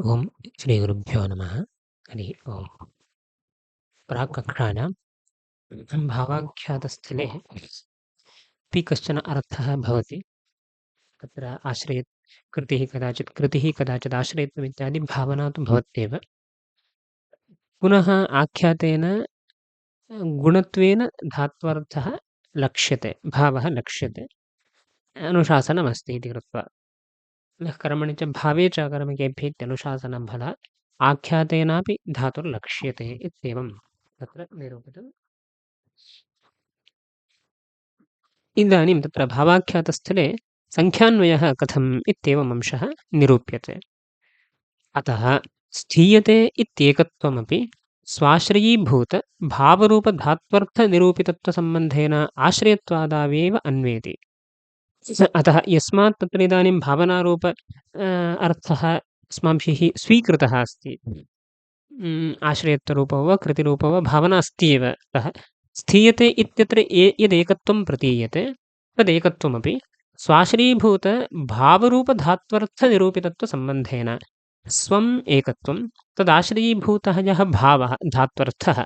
ओम श्रीगुरुभ्यो नमः। हरिः ओम्। प्राक्कक्षायां भावाख्यातस्थले अपि कश्चन अर्थः भवति। तत्र कृतिः कदाचित् आश्रयत्वम् इत्यादि भावना तु भवत्येव। पुनः आख्यातेन गुणत्वेन धात्वर्थः लक्ष्यते, भावः लक्ष्यते, अनुशासनमस्ति इति कृत्वा। यः कर्मणि च भावे च कर्मकेभ्यः इत्यनुशासनं फलात् आख्यातेनापि धातुर्लक्ष्यते इत्येवं तत्र निरूपितम्। इदानीं तत्र भावाख्यातस्थले सङ्ख्यान्वयः कथम् इत्येवम् अंशः निरूप्यते। अतः स्थीयते इत्येकत्वमपि स्वाश्रयीभूतभावरूपधात्वर्थनिरूपितत्वसम्बन्धेन आश्रयत्वादावेव अन्वेति। अतः यस्मात् तत्र इदानीं भावनारूप अर्थः अस्माभिः स्वीकृतः अस्ति, आश्रयत्वरूपो वा कृतिरूपो वा भावना अस्ति एव। अतः स्थीयते इत्यत्र यदेकत्वं प्रतीयते तदेकत्वमपि स्वाश्रयीभूतभावरूपधात्वर्थनिरूपितत्वसम्बन्धेन स्वम् एकत्वं तदाश्रयीभूतः यः भावः धात्वर्थः,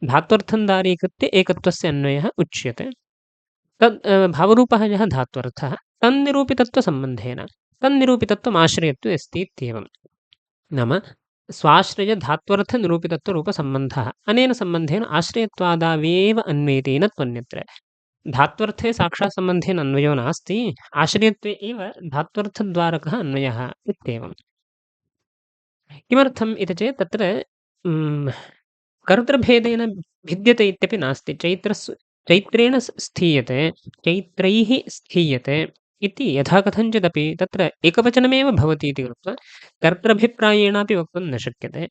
धात्वर्थं दारीकृत्य एकत्वस्य अन्वयः उच्यते। तद् भावरूपः यः धात्वर्थः तन्निरूपितत्वसम्बन्धेन तन्निरूपितत्वम् आश्रयत्वे अस्ति इत्येवं। नाम स्वाश्रयधात्वर्थनिरूपितत्वरूपसम्बन्धः अनेन सम्बन्धेन आश्रयत्वादावेव अन्वेति न त्वन्यत्र। धात्वर्थे साक्षात् सम्बन्धेन अन्वयो नास्ति, आश्रयत्वे एव धात्वर्थद्वारकः अन्वयः इत्येवम्। किमर्थम् इति चेत् तत्र कर्तृभेदेन भिद्यते इत्यपि नास्ति। चैत्रेण स्थीयते, चैत्रैः स्थीयते इति यथा कथञ्चिदपि तत्र एकवचनमेव भवति इति कृत्वा कर्तृभिप्रायेणापि वक्तुं न शक्यते।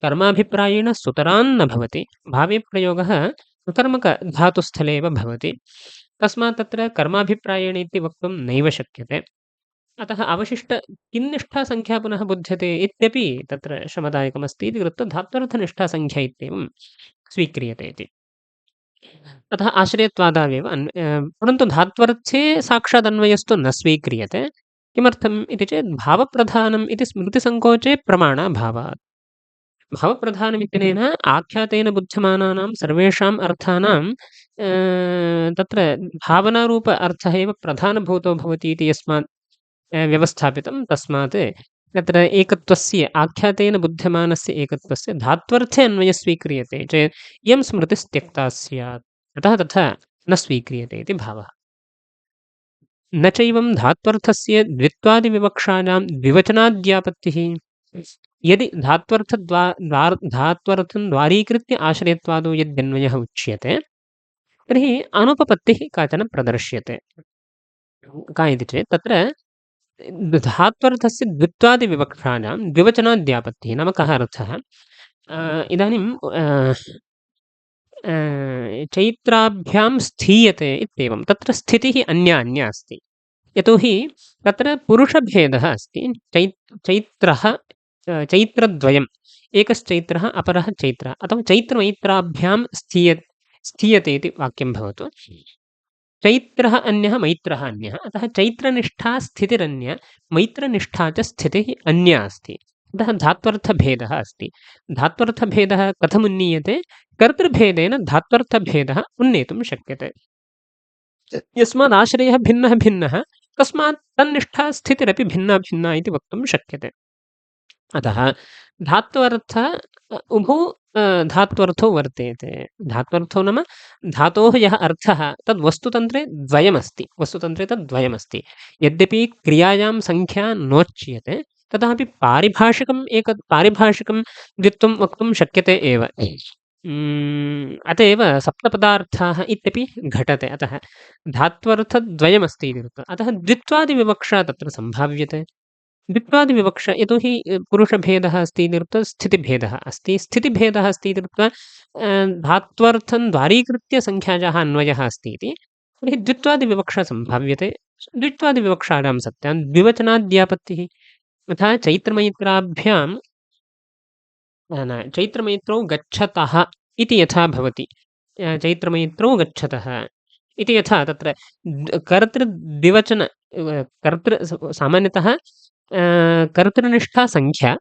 कर्माभिप्रायेण सुतरां न भवति। भावे प्रयोगः सुकर्मकधातुस्थले एव भवति। तस्मात् तत्र कर्माभिप्रायेण इति वक्तुं नैव शक्यते। अतः अवशिष्टकिन्निष्ठासङ्ख्या पुनः बुध्यते इत्यपि तत्र श्रमदायकमस्ति इति कृत्वा धात्वर्थनिष्ठासङ्ख्या इत्येवं स्वीक्रियते इति। अतः आश्रयत्वादावेव परन्तु धात्वर्थे साक्षादन्वयस्तु न स्वीक्रियते। किमर्थम् इति चेत् भावप्रधानम् इति स्मृतिसङ्कोचे प्रमाणाभावात्। भावप्रधानमित्यनेन आख्यातेन बुध्यमानानां सर्वेषाम् अर्थानां तत्र भावनारूप अर्थः एव प्रधानभूतो भवति इति यस्मात् व्यवस्थापितं, तस्मात् तत्र एकत्वस्य आख्यातेन बुध्यमानस्य एकत्वस्य धात्वर्थे अन्वयः स्वीक्रियते चेत् इयं स्मृतिस्त्यक्ता स्यात्। अतः तथा न स्वीक्रियते इति भावः। न चैवं धात्वर्थस्य द्वित्वादिविवक्षायां द्विवचनाद्यापत्तिः। यदि धात्वर्थं द्वारीकृत्य आश्रयत्वादो यद्यन्वयः उच्यते तर्हि अनुपपत्तिः काचन प्रदर्श्यते। का इति चेत् तत्र धात्वर्थस्य द्वित्वादिविवक्षायां द्विवचनाद्यापत्तिः नाम कः अर्थः? इदानीं चैत्राभ्यां स्थीयते इत्येवं तत्र स्थितिः अन्या अन्या अस्ति। यतोहि तत्र पुरुषभेदः अस्ति। चैत्रद्वयम्, एकश्चैत्रः अपरः चैत्रः, अथवा चैत्रमैत्राभ्यां स्थीयते इति वाक्यं भवतु। चैत्रः अन्यः, मैत्रः अन्यः। अतः चैत्रनिष्ठा स्थितिरन्या, मैत्रनिष्ठा च स्थितिः अन्या अस्ति। अतः धात्वर्थभेदः अस्ति। धात्वर्थभेदः कथमुन्नीयते? कर्तृभेदेन धात्वर्थभेदः उन्नेतुं शक्यते। यस्मात् आश्रयः भिन्नः भिन्नः तस्मात् तन्निष्ठा स्थितिरपि भिन्ना भिन्ना इति वक्तुं शक्यते। अतः धात्वर्थ उभौ धात्वर्थौ वर्तेते। धात्वर्थो नाम धातोः यः अर्थः तद् वस्तुतन्त्रे द्वयमस्ति। यद्यपि क्रियायां सङ्ख्या नोच्यते तथापि पारिभाषिकं द्वित्वं वक्तुं शक्यते एव। अत एव सप्तपदार्थाः इत्यपि घटते। अतः धात्वर्थद्वयमस्ति इति कृत्वा अतः द्वित्वादिविवक्षा तत्र सम्भाव्यते। द्वित्वादिविवक्षा यतोहि पुरुषभेदः अस्ति इति कृत्वा स्थितिभेदः अस्ति। स्थितिभेदः अस्ति इति कृत्वा धात्वर्थं द्वारीकृत्य सङ्ख्यायाः अन्वयः अस्ति इति, तर्हि द्वित्वादिविवक्षा सम्भाव्यते। द्वित्वादिविवक्षायां सत्यां द्विवचनाद्यापत्तिः। यथा चैत्रमैत्रौ गच्छतः इति यथा भवति, चैत्रमैत्रौ गच्छतः इति यथा तत्र कर्तृद्विवचन सामान्यतः कर्तृनिष्ठा सङ्ख्या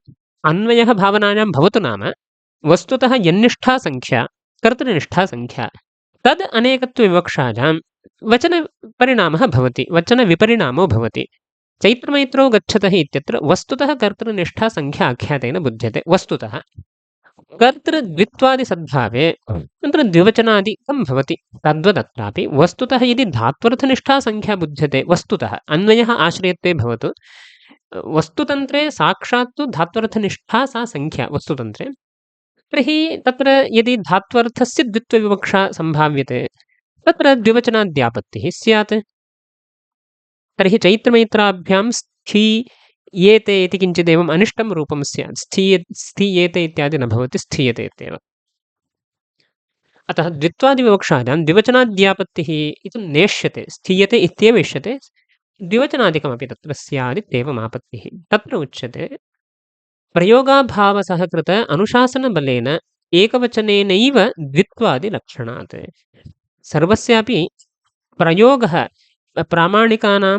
अन्वयः भावनायां भवतु नाम वस्तुतः यन्निष्ठा सङ्ख्या कर्तृनिष्ठा तद् अनेकत्वविवक्षायां वचनपरिणामः भवति वचनविपरिणामो भवति चैत्रमैत्रो गच्छतः इत्यत्र वस्तुतः कर्तृनिष्ठा सङ्ख्या आख्यातेन बुध्यते वस्तुतः कर्तृद्वित्वादिसद्भावे तत्र द्विवचनादिकं भवति तद्वदत्रापि वस्तुतः यदि धात्वर्थनिष्ठा सङ्ख्या बुध्यते वस्तुतः अन्वयः आश्रयत्वे भवतु वस्तुतन्त्रे साक्षात् तु धात्वर्थनिष्ठा सा सङ्ख्या वस्तुतन्त्रे तर्हि तत्र यदि धात्वर्थस्य द्वित्वविवक्षा सम्भाव्यते तत्र द्विवचनाद्यापत्तिः स्यात् तर्हि चैत्रमैत्राभ्यां स्थीयेते इति किञ्चिदेवम् अनिष्टं रूपं स्यात् स्थीयेते इत्यादि न भवति स्थीयते इत्येव अतः द्वित्वादिविवक्षायां द्विवचनाद्यापत्तिः इति नेष्यते स्थीयते इत्येव इष्यते द्विवचनादिकमपि तत्र स्यादित्येवमापत्तिः तत्र उच्यते प्रयोगाभावसहकृत अनुशासनबलेन एकवचनेनैव द्वित्वादिलक्षणात् सर्वस्यापि प्रयोगः प्रामाणिकानां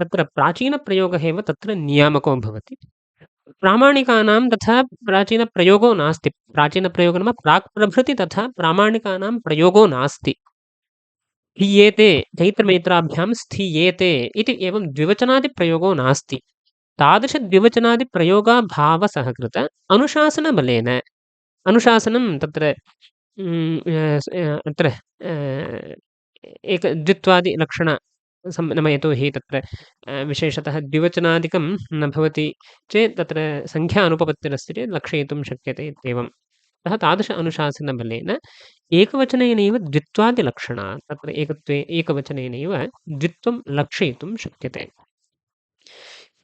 तत्र प्राचीनप्रयोगः एव तत्र नियामको भवति प्रामाणिकानां तथा प्राचीनप्रयोगो नास्ति प्राचीनप्रयोगो नाम प्राक्प्रभृति तथा प्रामाणिकानां प्रयोगो नास्ति स्थीयेते चैत्रमैत्राभ्यां स्थीयेते इति एवं द्विवचनादिप्रयोगो नास्ति तादृशद्विवचनादिप्रयोगाभावसहकृत अनुशासनबलेन अनुशासनं तत्र अत्र द्वित्वादिलक्षण नाम यतोहि तत्र विशेषतः द्विवचनादिकं न भवति चेत् तत्र सङ्ख्या अनुपपत्तिरस्ति चेत् लक्षयितुं शक्यते इत्येवम् अतः तादृश अनुशासनबलेन एकवचनेनैव द्वित्वादिलक्षणात् तत्र एकवचनेनैव द्वित्वं लक्षयितुं शक्यते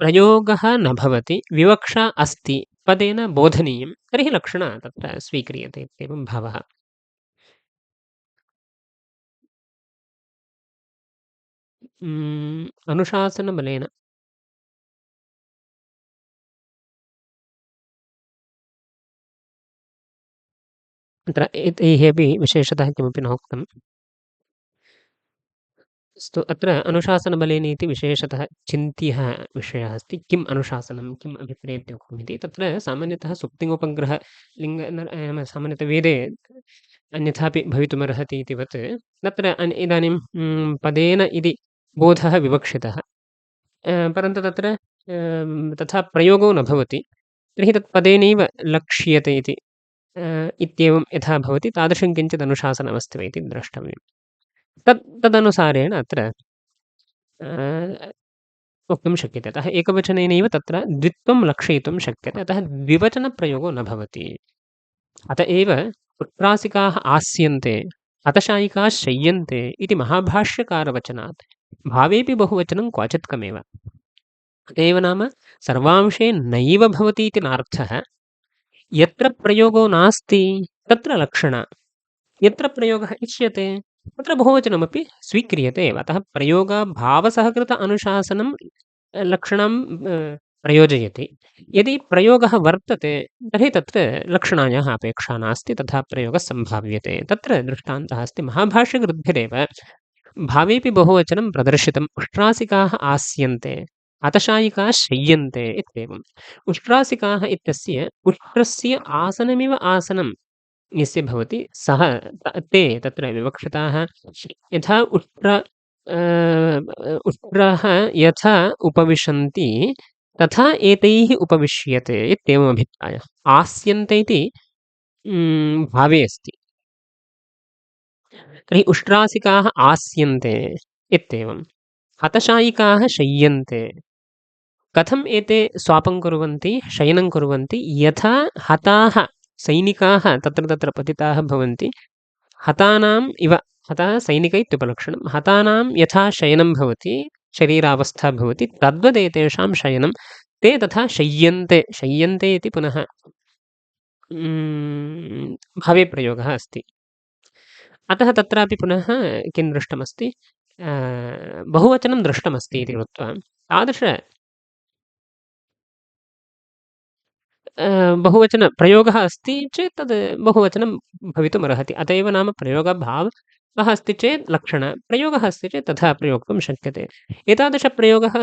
प्रयोगः न भवति विवक्षा अस्ति पदेन बोधनीयं तर्हि लक्षणा तत्र स्वीक्रियते इत्येवं भावः अनुशासनबलेन अत्र एतैः अपि विशेषतः किमपि न उक्तम् अस्तु अत्र अनुशासनबलेन इति विशेषतः चिन्त्यः विषयः अस्ति किम् अनुशासनं किम् अभिप्रेत्य उक्तम् इति तत्र सामान्यतः सुप्तिङ्गोपग्रहलिङ्ग सामान्यतः वेदे अन्यथापि भवितुमर्हति इतिवत् तत्र इदानीं पदेन इति बोधः विवक्षितः परन्तु तत्र तथा प्रयोगो न भवति तर्हि तत् पदेनैव लक्ष्यते इति इत्येवं यथा भवति तादृशं किञ्चित् अनुशासनमस्ति वा इति द्रष्टव्यं तदनुसारेण अत्र वक्तुं शक्यते अतः एकवचनेनैव तत्र द्वित्वं लक्षयितुं शक्यते अतः द्विवचनप्रयोगो न भवति अत एव उत्प्रासिकाः आस्यन्ते हतशायिकाः शय्यन्ते इति महाभाष्यकारवचनात् भावेऽपि बहुवचनं क्वचित्कमेव अत एव नाम सर्वांशे नैव भवति इति नार्थः यत्र प्रयोगो नास्ति तत्र लक्षणा यत्र प्रयोगः इष्यते तत्र बहुवचनमपि स्वीक्रियते एव अतः प्रयोगभावसहकृत अनुशासनं लक्षणं प्रयोजयति यदि प्रयोगः वर्तते तर्हि तत्र लक्षणायाः अपेक्षा नास्ति तथा प्रयोगः सम्भाव्यते तत्र दृष्टान्तः अस्ति महाभाष्यकृद्भिरेव भावेऽपि बहुवचनं प्रदर्शितम् उष्ट्रासिकाः आस्यन्ते हतशायिकाः शय्यन्ते इत्येवम् उष्ट्रासिकाः इत्यस्य उष्ट्रस्य आसनमिव आसनं यस्य भवति सः ते तत्र विवक्षिताः यथा उष्ट्राः यथा उपविशन्ति तथा एतैः उपविश्यते इत्येवम् अभिप्रायः आस्यन्ते इति भावे अस्ति तर्हि उष्ट्रासिकाः आस्यन्ते इत्येवं हतशायिकाः शय्यन्ते कथम् एते स्वापं कुर्वन्ति शयनं कुर्वन्ति यथा हताः सैनिकाः तत्र पतिताः भवन्ति हतानाम् इव हतः सैनिक इत्युपलक्षणं हतानां यथा शयनं भवति शरीरावस्था भवति तद्वदेतेषां शयनं ते तथा शय्यन्ते इति पुनः भावे प्रयोगः अस्ति अतः तत्रापि पुनः किं दृष्टमस्ति बहुवचनं दृष्टमस्ति इति कृत्वा तादृश बहुवचनप्रयोगः अस्ति चेत् तद् बहुवचनं भवितुमर्हति अत एव नाम प्रयोगभाव सः अस्ति चेत् लक्षण प्रयोगः अस्ति चेत् तथा प्रयोक्तुं शक्यते। एतादृशप्रयोगः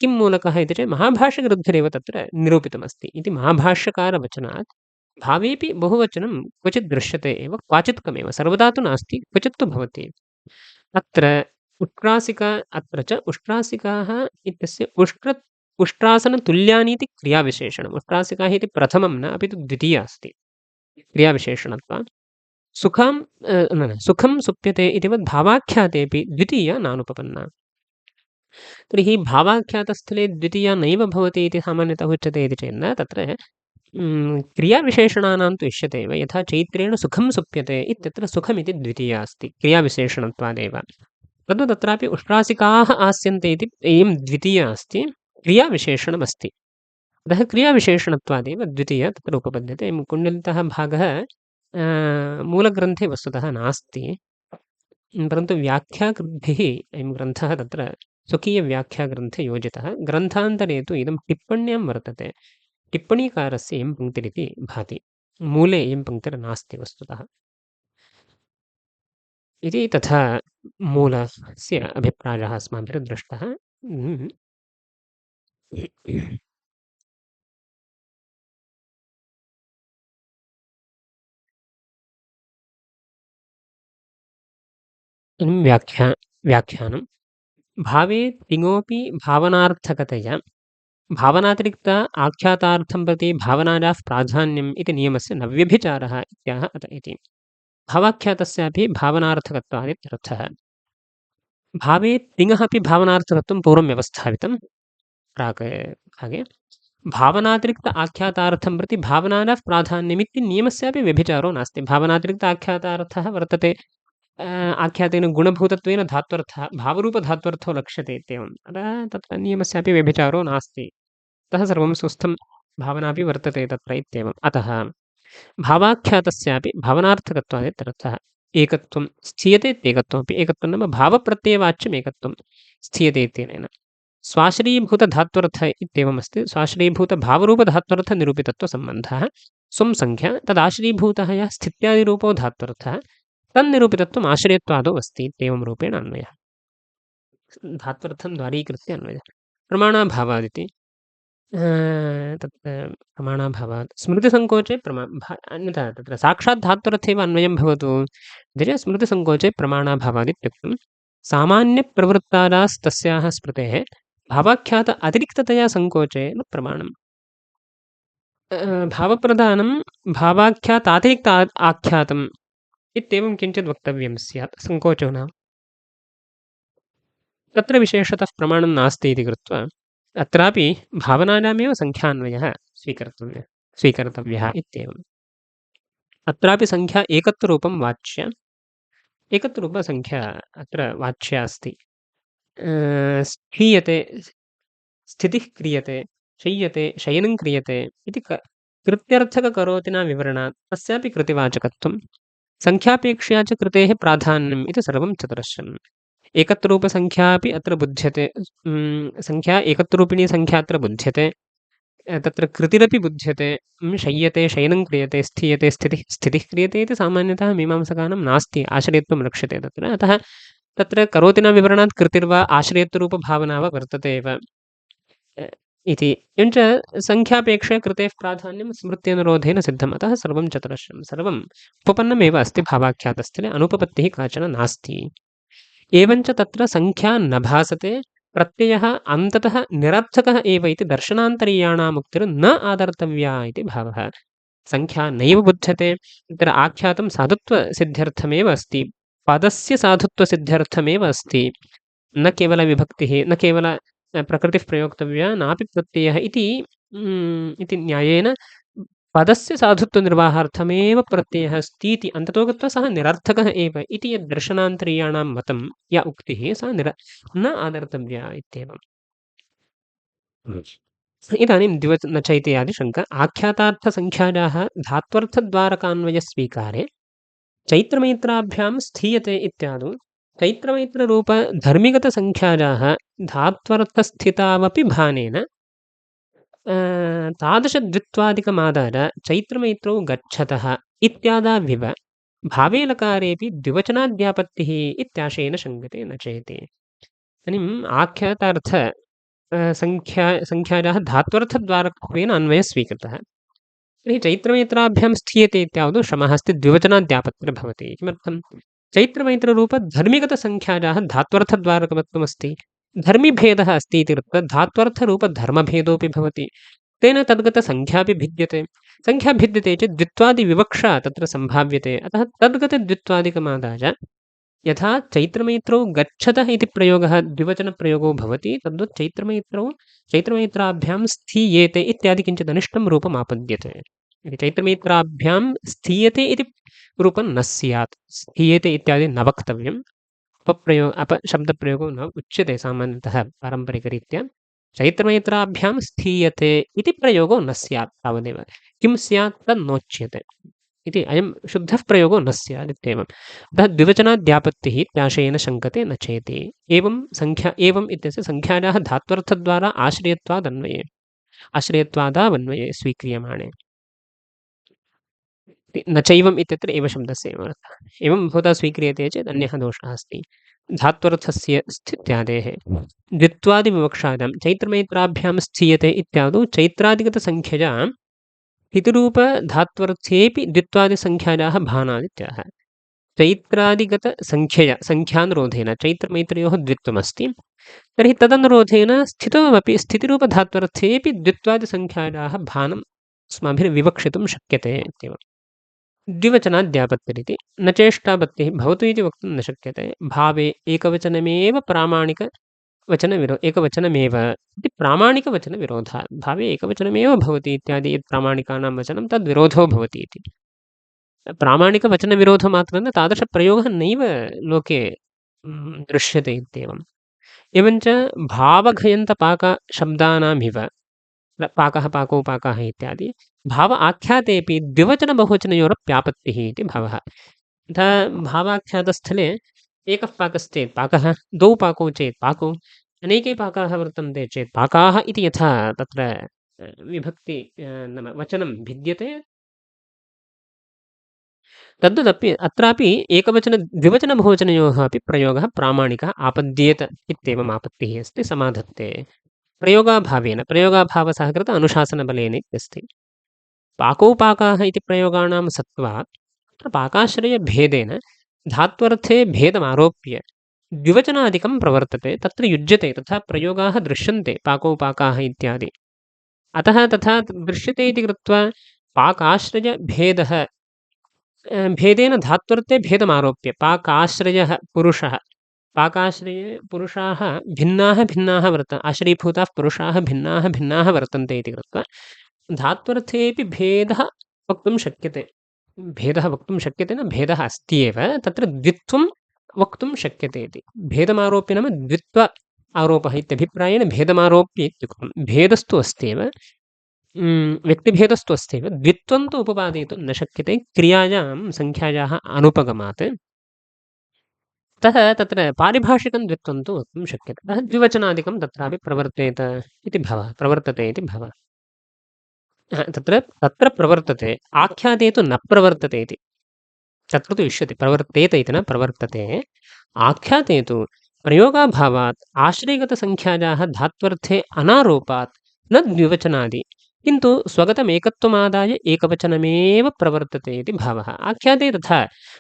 किं मूलकः इति चेत् महाभाष्यग्रन्थेरेव तत्र निरूपितमस्ति इति महाभाष्यकारवचनात् भावेऽपि बहुवचनं क्वचित् दृश्यते एव क्वाचित्कमेव सर्वदा तु नास्ति क्वचित् तु भवति। अत्र उष्ट्रासिका अत्र च उष्ट्रासिकाः इत्यस्य उष्ट्रासनतुल्यानीति क्रियाविशेषणम् उष्ट्रासिकाः इति प्रथमं न अपि तु द्वितीया अस्ति क्रियाविशेषणत्वात् सुखं न सुखं सुप्यते इतिवत् भावाख्यातेऽपि द्वितीया नानुपपन्ना। तर्हि भावाख्यातस्थले द्वितीया नैव भवति इति सामान्यतः उच्यते इति चेत् न तत्र क्रियाविशेषणानां तु इष्यते एव यथा चैत्रेण सुखं सुप्यते इत्यत्र सुखमिति द्वितीया अस्ति क्रियाविशेषणत्वादेव तद्वत् तत्रापि उष्ट्रासिकाः आस्यन्ते इति इयं द्वितीया अस्ति क्रियाविशेषणमस्ति अतः क्रियाविशेषणत्वादेव द्वितीया तत्र उपपद्यते कुण्डलितः भागः मूलग्रन्थे वस्तुतः नास्ति परन्तु व्याख्याकृद्भिः अयं ग्रन्थः तत्र स्वकीयव्याख्याग्रन्थे योजितः ग्रन्थान्तरे तु इदं टिप्पण्यां वर्तते टिप्पणीकारस्य इयं पङ्क्तिरिति भाति मूले इयं पङ्क्तिर्नास्ति वस्तुतः इति तथा मूलस्य अभिप्रायः अस्माभिर्दृष्टः व्याख्यानं भावे तिङोऽपि भावनार्थकतया भावनातिरिक्त आख्यातार्थं प्रति भावनायाः प्राधान्यम् इति नियमस्य न व्यभिचारः इत्याह अत इति भावाख्यातस्यापि भावनार्थकत्वादित्यर्थः भावे तिङः अपि भावनार्थकत्वं पूर्वं व्यवस्थापितं प्राक् भागे भावनातिरिक्त आख्यातार्थं प्रति भावनायाः प्राधान्यमिति नियमस्यापि व्यभिचारो नास्ति भावनातिरिक्त आख्यातार्थः वर्तते आख्यातेन गुणभूतत्वेन धात्वर्थः भावरूपधात्वर्थो लक्ष्यते इत्येवम् अतः तत्र नियमस्यापि व्यभिचारो नास्ति अतः सर्वं सुस्थं भावनापि वर्तते तत्र इत्येवम् अतः भावाख्यातस्यापि भावनार्थकत्वादित्यर्थः एकत्वं स्थीयते इत्येकत्वमपि एकत्वं नाम भावप्रत्ययवाच्यम् एकत्वं स्थीयते इत्यनेन स्वाश्रयीभूतधात्वर्थ इत्येवमस्ति स्वाश्रयीभूतभावरूपधात्वर्थनिरूपितत्वसम्बन्धः स्वं संख्या तदाश्रयीभूतः यः स्थित्यादिरूपो धात्वर्थः तन्निरूपितत्वम् आश्रयत्वादौ अस्ति इत्येवं रूपेण अन्वयः धात्वर्थं द्वारीकृत्य अन्वयः प्रमाणाभावादिति तत्र प्रमाणाभावात् स्मृतिसङ्कोचे अन्यथा तत्र साक्षात् धात्वर्थेव अन्वयं भवतु इति चेत् स्मृतिसङ्कोचे प्रमाणाभावादित्युक्तं सामान्यप्रवृत्तादास्तस्याः स्मृतेः भावाख्यात अतिरिक्ततया सङ्कोचे न प्रमाणम् भावप्रधानं भावाख्यातातिरिक्त आख्यातम् इत्येवं किञ्चित् वक्तव्यं स्यात् सङ्कोचो नाम तत्र विशेषतः प्रमाणं नास्ति इति कृत्वा अत्रापि भावनानामेव सङ्ख्यान्वयः स्वीकर्तव्यः इत्येवम् अत्रापि सङ्ख्या एकत्वरूपं वाच्य एकत्वरूपसङ्ख्या अत्र वाच्या अस्ति स्थीयते स्थितिः क्रियते शय्यते शयनं क्रियते इति कृत्यर्थककरोतिना विवरणात् तस्यापि कृतिवाचकत्वं सङ्ख्यापेक्षया च कृतेः प्राधान्यम् इति सर्वं चतुरस्रम् एकत्वरूपसङ्ख्यापि अत्र बुध्यते सङ्ख्या एकत्वरूपिणी सङ्ख्या अत्र बुध्यते तत्र कृतिरपि बुध्यते शय्यते शयनं क्रियते स्थीयते स्थितिः क्रियते इति सामान्यतः मीमांसकानां नास्ति आश्रयत्वं लक्ष्यते तत्र अतः तत्र करोतिना विवरणात् कृतिर्वा आश्रयत्वरूपभावना वा वर्तते एव इति एवञ्च सङ्ख्यापेक्षया कृतेः प्राधान्यं स्मृत्यनुरोधेन सिद्धम् अतः सर्वं चतुरस्रं सर्वम् उपपन्नमेव अस्ति भावाख्यातस्थले अनुपपत्तिः काचन नास्ति एवञ्च तत्र सङ्ख्या न भासते प्रत्ययः अन्ततः निरर्थकः एव इति दर्शनान्तरीयाणामुक्तिर्न आदर्तव्या इति भावः सङ्ख्या नैव बुध्यते तत्र आख्यातं साधुत्वसिद्ध्यर्थमेव अस्ति पदस्य साधुत्वसिद्ध्यर्थमेव अस्ति न केवलविभक्तिः न केवल प्रकृतिः प्रयोक्तव्या नापि प्रत्ययः इति न्यायेन पदस्य साधुत्वनिर्वाहार्थमेव प्रत्ययः अस्ति इति अन्ततो गत्वा सः निरर्थकः एव इति यद् दर्शनान्तरीयाणां मतं या उक्तिः सा न आदर्तव्या इत्येवम् इदानीं द्विवचनचैत्यादिशङ्का आख्यातार्थसङ्ख्यायाः धात्वर्थद्वारकान्वयस्वीकारे चैत्रमैत्राभ्यां स्थीयते इत्यादौ चैत्रमैत्ररूपधर्मिगतसङ्ख्यायाः धात्वर्थस्थितावपि भानेन तादृशद्वित्वादिकमादाय चैत्रमैत्रौ गच्छतः इत्यादाविव भावे लकारेऽपि द्विवचनाद्यापत्तिः इत्याशयेन शङ्कते न चेति। इदानीम् आख्यातार्थ संख्यायाः धात्वर्थद्वारकत्वेन अन्वयः स्वीकृतः। तर्हि चैत्रमैत्राभ्यां स्थीयते इत्यावदौ श्रमः अस्ति द्विवचनाद्यापत्तिर्भवति। किमर्थं? चैत्रमैत्ररूपधर्मिगतसङ्ख्यायाः धात्वर्थद्वारकत्वमस्ति। धर्मिभेदः अस्ति इति कृत्वा धात्वर्थरूपधर्मभेदोऽपि भवति। तेन तद्गतसङ्ख्यापि भिद्यते। सङ्ख्या भिद्यते चेत् द्वित्वादिविवक्षा तत्र सम्भाव्यते। अतः तद्गतद्वित्वादिकमादाय यथा चैत्रमैत्रौ गच्छतः इति प्रयोगः द्विवचनप्रयोगो भवति तद्वत् चैत्रमैत्राभ्यां स्थीयेते इत्यादि किञ्चित् अनिष्टं रूपम् आपद्यते। इति चैत्रमैत्राभ्यां स्थीयते इति रूपं न स्यात्। स्थीयते इत्यादि न वक्तव्यम्। अपशब्दप्रयोगो न उच्यते सामान्यतः पारम्परिकरीत्या। चैत्रमैत्राभ्यां स्थीयते इति प्रयोगो न स्यात् तावदेव। किं स्यात् तन्नोच्यते इति अयं शुद्धः प्रयोगो न स्यात् इत्येवम्। अतः द्विवचनाद्यापत्तिः इत्याशयेन शङ्कते न चेति। एवम् इत्यस्य सङ्ख्यायाः धात्वर्थद्वारा आश्रयत्वादावन्वये स्वीक्रियमाणे। न चैवम् इत्यत्र एव शब्दस्य एव अर्थः। एवं भवता स्वीक्रियते चेत् अन्यः दोषः अस्ति। धात्वर्थस्य स्थित्यादेः द्वित्वादिविवक्षायां चैत्रमैत्राभ्यां स्थीयते इत्यादौ चैत्रादिगतसङ्ख्यया पितृरूपधात्वर्थेऽपि द्वित्वादिसङ्ख्यायाः भानादित्याह। चैत्रादिगतसङ्ख्यया सङ्ख्यानुरोधेन चैत्रमैत्रयोः द्वित्वमस्ति। तर्हि तदनुरोधेन स्थितिरूपधात्वर्थेऽपि द्वित्वादिसङ्ख्यायाः भानम् अस्माभिर्विवक्षितुं शक्यते इत्येव। द्विवचनाद्यापत्तिरिति न चेष्टापत्तिः भवतु इति वक्तुं न शक्यते। भावे एकवचनमेव एकवचनमेव इति प्रामाणिकवचनविरोधः। भावे एकवचनमेव भवति इत्यादि यत् प्रामाणिकानां वचनं तद्विरोधो भवति इति। प्रामाणिकवचनविरोधमात्रेण तादृशप्रयोगः नैव लोके दृश्यते इत्येवम्। एवञ्च भावघयन्तपाकशब्दानामिव पाकः पाकौ पाकाः इत्यादि भाव आख्यातेऽपि द्विवचनबहुवचनयोरप्यापत्तिः इति भावः। यथा भावाख्यातस्थले एकः पाकश्चेत् पाकः, द्वौ पाकौ चेत् पाकौ, अनेके पाकाः वर्तन्ते चेत् पाकाः इति यथा तत्र विभक्ति नाम वचनं भिद्यते तद्वदपि अत्रापि द्विवचनबहुवचनयोः अपि प्रयोगः प्रामाणिकः आपद्येत इत्येवम् आपत्तिः अस्ति समाधत्ते। प्रयोगाभावसहकृत अनुशासनबलेन इत्यस्ति। पाकौ पाकाः इति प्रयोगाणां सत्त्वात् तत्र पाकाश्रयभेदेन धात्वर्थे भेदमारोप्य द्विवचनादिकं प्रवर्तते तत्र युज्यते तथा प्रयोगाः दृश्यन्ते पाकौ पाकाः इत्यादि। अतः तथा दृश्यते इति कृत्वा पाकाश्रयभेदः भेदेन धात्वर्थे भेदमारोप्य पाकाश्रयः पुरुषः पाकाश्रये पुरुषाः भिन्नाः आश्रयीभूताः पुरुषाः भिन्नाः वर्तन्ते इति कृत्वा धात्वर्थेऽपि भेदः वक्तुं शक्यते। भेदः वक्तुं शक्यते न भेदः अस्ति एव तत्र द्वित्वं वक्तुं शक्यते इति। भेदमारोप्य नाम द्वित्व आरोपः इत्यभिप्रायेण भेदमारोप्य इत्युक्तं। भेदस्तु अस्त्येव व्यक्तिभेदस्तु अस्त्येव द्वित्वं तु उपपादयितुं न शक्यते क्रियायां सङ्ख्यायाः अनुपगमात्। अतः तत्र पारिभाषिकं द्वित्वं तु वक्तुं शक्यते। अतः द्विवचनादिकं तत्रापि प्रवर्तते इति भवः। तत्र प्रवर्तते आख्याते तु न प्रवर्तते इति। तत्र तु इष्यते प्रवर्तेत इति न प्रवर्तते। आख्याते तु प्रयोगाभावात् आश्रयगतसङ्ख्यायाः धात्वर्थे अनारोपात् न द्विवचनादि किन्तु स्वगतमेकत्वमादाय एकवचनमेव प्रवर्तते इति भावः। आख्याते तथा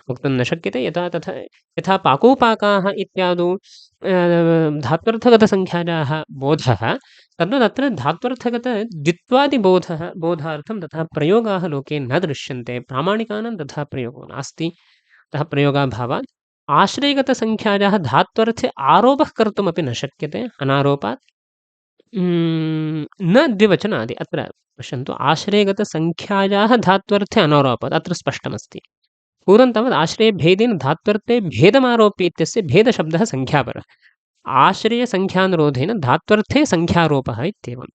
वक्तुं न शक्यते यथा पाकौ पाकाः इत्यादौ धात्वर्थगतसङ्ख्यायाः बोधः तद्वदत्र धात्वर्थगतद्वित्वादिबोधार्थं तथा प्रयोगाः लोके न दृश्यन्ते। प्रामाणिकानां तथा प्रयोगो नास्ति। अतः प्रयोगाभावात् आश्रयगतसङ्ख्यायाः धात्वर्थे आरोपः कर्तुमपि न शक्यते अनारोपात्। न द्विवचनादि अत्र पश्यन्तु आश्रयगतसङ्ख्यायाः धात्वर्थे अनारोपात् अत्र स्पष्टमस्ति। पूर्वं तावत् आश्रयभेदेन धात्वर्थे भेदमारोप्य इत्यस्य भेदशब्दः सङ्ख्यापरः। आश्रयसङ्ख्यानुरोधेन धात्वर्थे सङ्ख्यारोपः इत्येवम्।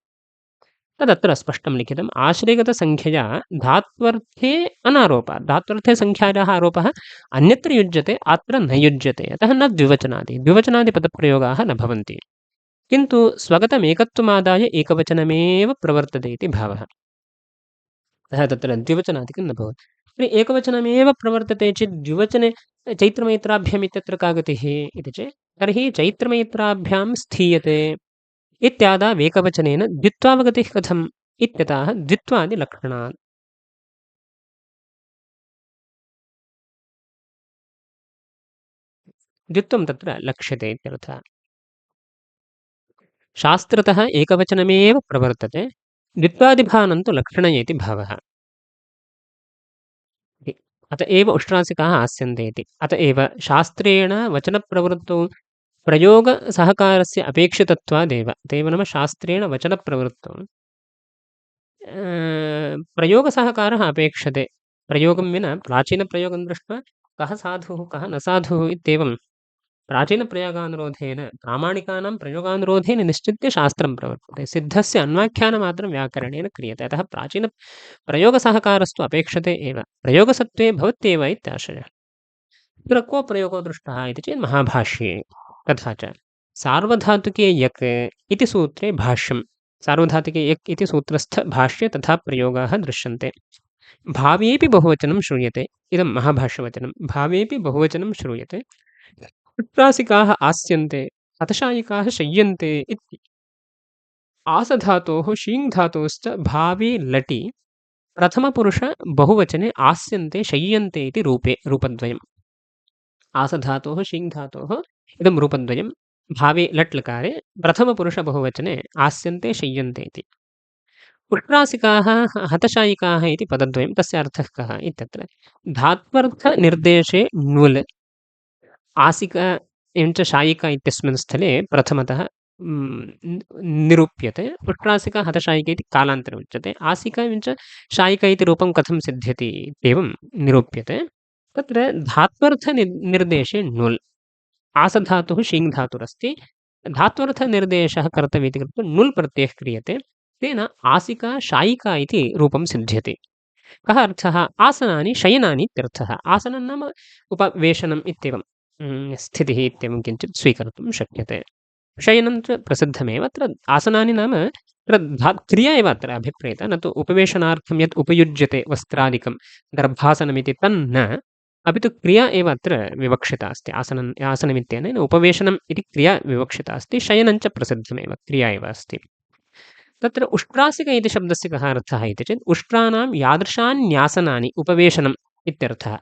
तदत्र स्पष्टं लिखितम् आश्रयगतसङ्ख्यया धात्वर्थे अनारोपात् धात्वर्थे सङ्ख्यायाः आरोपः अन्यत्र युज्यते अत्र न युज्यते। अतः न द्विवचनादिपदप्रयोगाः न भवन्ति। किन्तु स्वगतमेकत्वमादाय एकवचनमेव प्रवर्तते इति भावः। अतः तत्र द्विवचनादिकं न भवति। तर्हि एकवचनमेव प्रवर्तते चेत् द्विवचने चैत्रमैत्राभ्याम् इत्यत्र का गतिः इति चेत् तर्हि चैत्रमैत्राभ्यां स्थीयते इत्यादावेकवचनेन द्वित्वावगतिः कथम् इत्यतः द्वित्वादिलक्षणात् द्वित्वं तत्र लक्ष्यते इत्यर्थः। शास्त्रतः एकवचनमेव प्रवर्तते द्वित्वादिभानं तु लक्षणय इति भावः। अत एव उष्ट्रासिकाः आस्यन्ते इति। अत एव शास्त्रेण वचनप्रवृत्तौ प्रयोगसहकारस्य अपेक्षितत्वादेव अत एव नाम शास्त्रेण वचनप्रवृत्तौ प्रयोगसहकारः अपेक्षते। प्रयोगं विना प्राचीनप्रयोगं दृष्ट्वा कः साधुः कः न साधुः इत्येवं प्राचीनप्रयोगानुरोधेन प्रामाणिकानां प्रयोगानुरोधेन निश्चित्य शास्त्रं प्रवर्तते। सिद्धस्य अन्वाख्यानमात्रं व्याकरणेन क्रियते। अतः प्राचीनप्रयोगसहकारस्तु अपेक्षते एव। प्रयोगसत्त्वे भवत्येव इत्याशयः। तत्र को प्रयोगो दृष्टः इति चेत् महाभाष्ये। तथा च सार्वधातुके यक् इति सूत्रे भाष्यं सार्वधातुके यक् इति सूत्रस्थभाष्ये तथा प्रयोगाः दृश्यन्ते। भावेऽपि बहुवचनं श्रूयते। इदं महाभाष्यवचनं। भावेऽपि बहुवचनं श्रूयते। उष्ट्रासिकाः आस्यन्ते हतशायिकाः शय्यन्ते इति। आसधातोः शीङ्धातोश्च भावे लटि प्रथमपुरुष बहुवचने आस्यन्ते शय्यन्ते इति रूपद्वयम्। आसधातोः शीङ्धातोः इदं रूपद्वयं भावे लट् लकारे प्रथमपुरुषबहुवचने आस्यन्ते शय्यन्ते इति। उष्ट्रासिकाः हतशायिकाः इति पदद्वयं तस्य अर्थः कः इत्यत्र धात्वर्थनिर्देशे नुल् आसिका एवञ्च शायिका इत्यस्मिन् स्थले प्रथमतः निरूप्यते। उष्ट्रासिका हतशायिका इति कालान्तरे उच्यते। आसिका एवञ्च शायिका इति रूपं कथं सिद्ध्यति इत्येवं निरूप्यते। तत्र धात्वर्थनिर्देशे नुल् आसधातुः शीङ्धातुरस्ति। धात्वर्थनिर्देशः कर्तव्यः इति कृत्वा नुल् प्रत्ययः क्रियते। तेन आसिका शायिका इति रूपं सिद्ध्यति। कः अर्थः आसनानि शयनानि इत्यर्थः। आसनं नाम उपवेशनम् इत्येवं स्थितिः इत्येवं किञ्चित् स्वीकर्तुं शक्यते। शयनं च प्रसिद्धमेव। अत्र आसनानि नाम तत्र क्रिया एव अत्र अभिप्रेता न तु उपवेशनार्थं यत् उपयुज्यते वस्त्रादिकं गर्भासनमिति तन्न अपि तु क्रिया एव अत्र विवक्षिता अस्ति। आसनमित्यनेन उपवेशनम् इति क्रिया विवक्षिता अस्ति। शयनं च प्रसिद्धमेव क्रिया एव अस्ति। तत्र उष्ट्रासिक इति शब्दस्य कः अर्थः इति चेत् उष्ट्राणां यादृशान्यासनानि उपवेशनम् इत्यर्थः।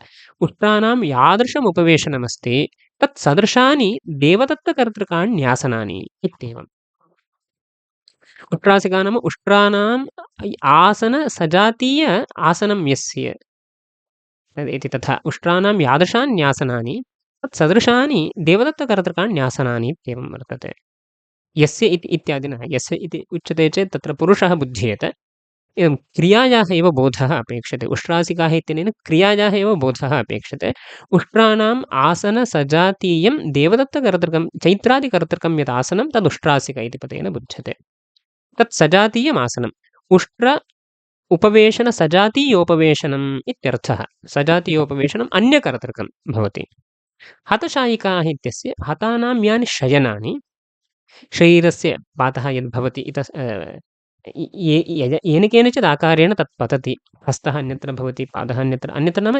उष्ट्राणां यादृशम् उपवेशनमस्ति तत् सदृशानि देवदत्तकर्तृकाण्य्यासनानि इत्येवम्। उष्ट्रासिका नाम उष्ट्राणाम् आसनसजातीय आसनं यस्य इति तथा उष्ट्राणां यादृशान्यासनानि तत् सदृशानि देवदत्तकर्तृकाण्य्यासनानि इत्येवं वर्तते। यस्य इति इत्यादिनः यस्य इति उच्यते चेत् तत्र पुरुषः बुध्येत। एवं क्रियायाः एव बोधः अपेक्षते। उष्ट्रासिकाः इत्यनेन क्रियायाः एव बोधः अपेक्षते। उष्ट्राणाम् आसनसजातीयं देवदत्तकर्तृकं चैत्रादिकर्तृकं यत् आसनं तद् उष्ट्रासिक इति पदेन बुध्यते। तत् सजातीयम् आसनम् उष्ट्र उपवेशनसजातीयोपवेशनम् इत्यर्थः। सजातीयोपवेशनम् अन्यकर्तृकं भवति। हतशायिकाः इत्यस्य हतानां यानि शयनानि शरीरस्य पातः यद्भवति येन केनचित् आकारेण तत् पतति। हस्तः अन्यत्र भवति पादः अन्यत्र नाम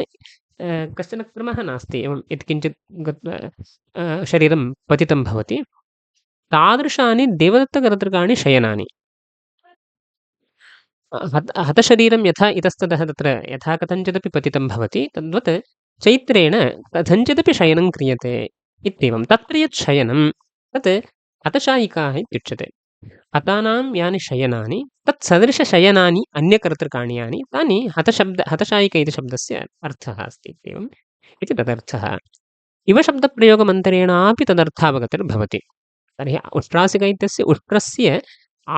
कश्चन क्रमः नास्ति। एवं यत्किञ्चित् गत्वा शरीरं पतितं भवति। तादृशानि देवदत्तकर्तृकाणि शयनानि। हतशरीरं यथा इतस्ततः तत्र यथा कथञ्चिदपि पतितं भवति तद्वत् चैत्रेण कथञ्चिदपि शयनं क्रियते इत्येवं। तत्र यत् शयनं तत् हतशायिकाः इत्युच्यते। हतानां यानि शयनानि तत् सदृशशयनानि अन्यकर्तृकाणि यानि तानि हतशायिक इति शब्दस्य अर्थः अस्ति इत्येवम् इति तदर्थः। इव शब्दप्रयोगमन्तरेणापि तदर्थावगतिर्भवति। तर्हि उष्ट्रासिक इत्यस्य उष्ट्रस्य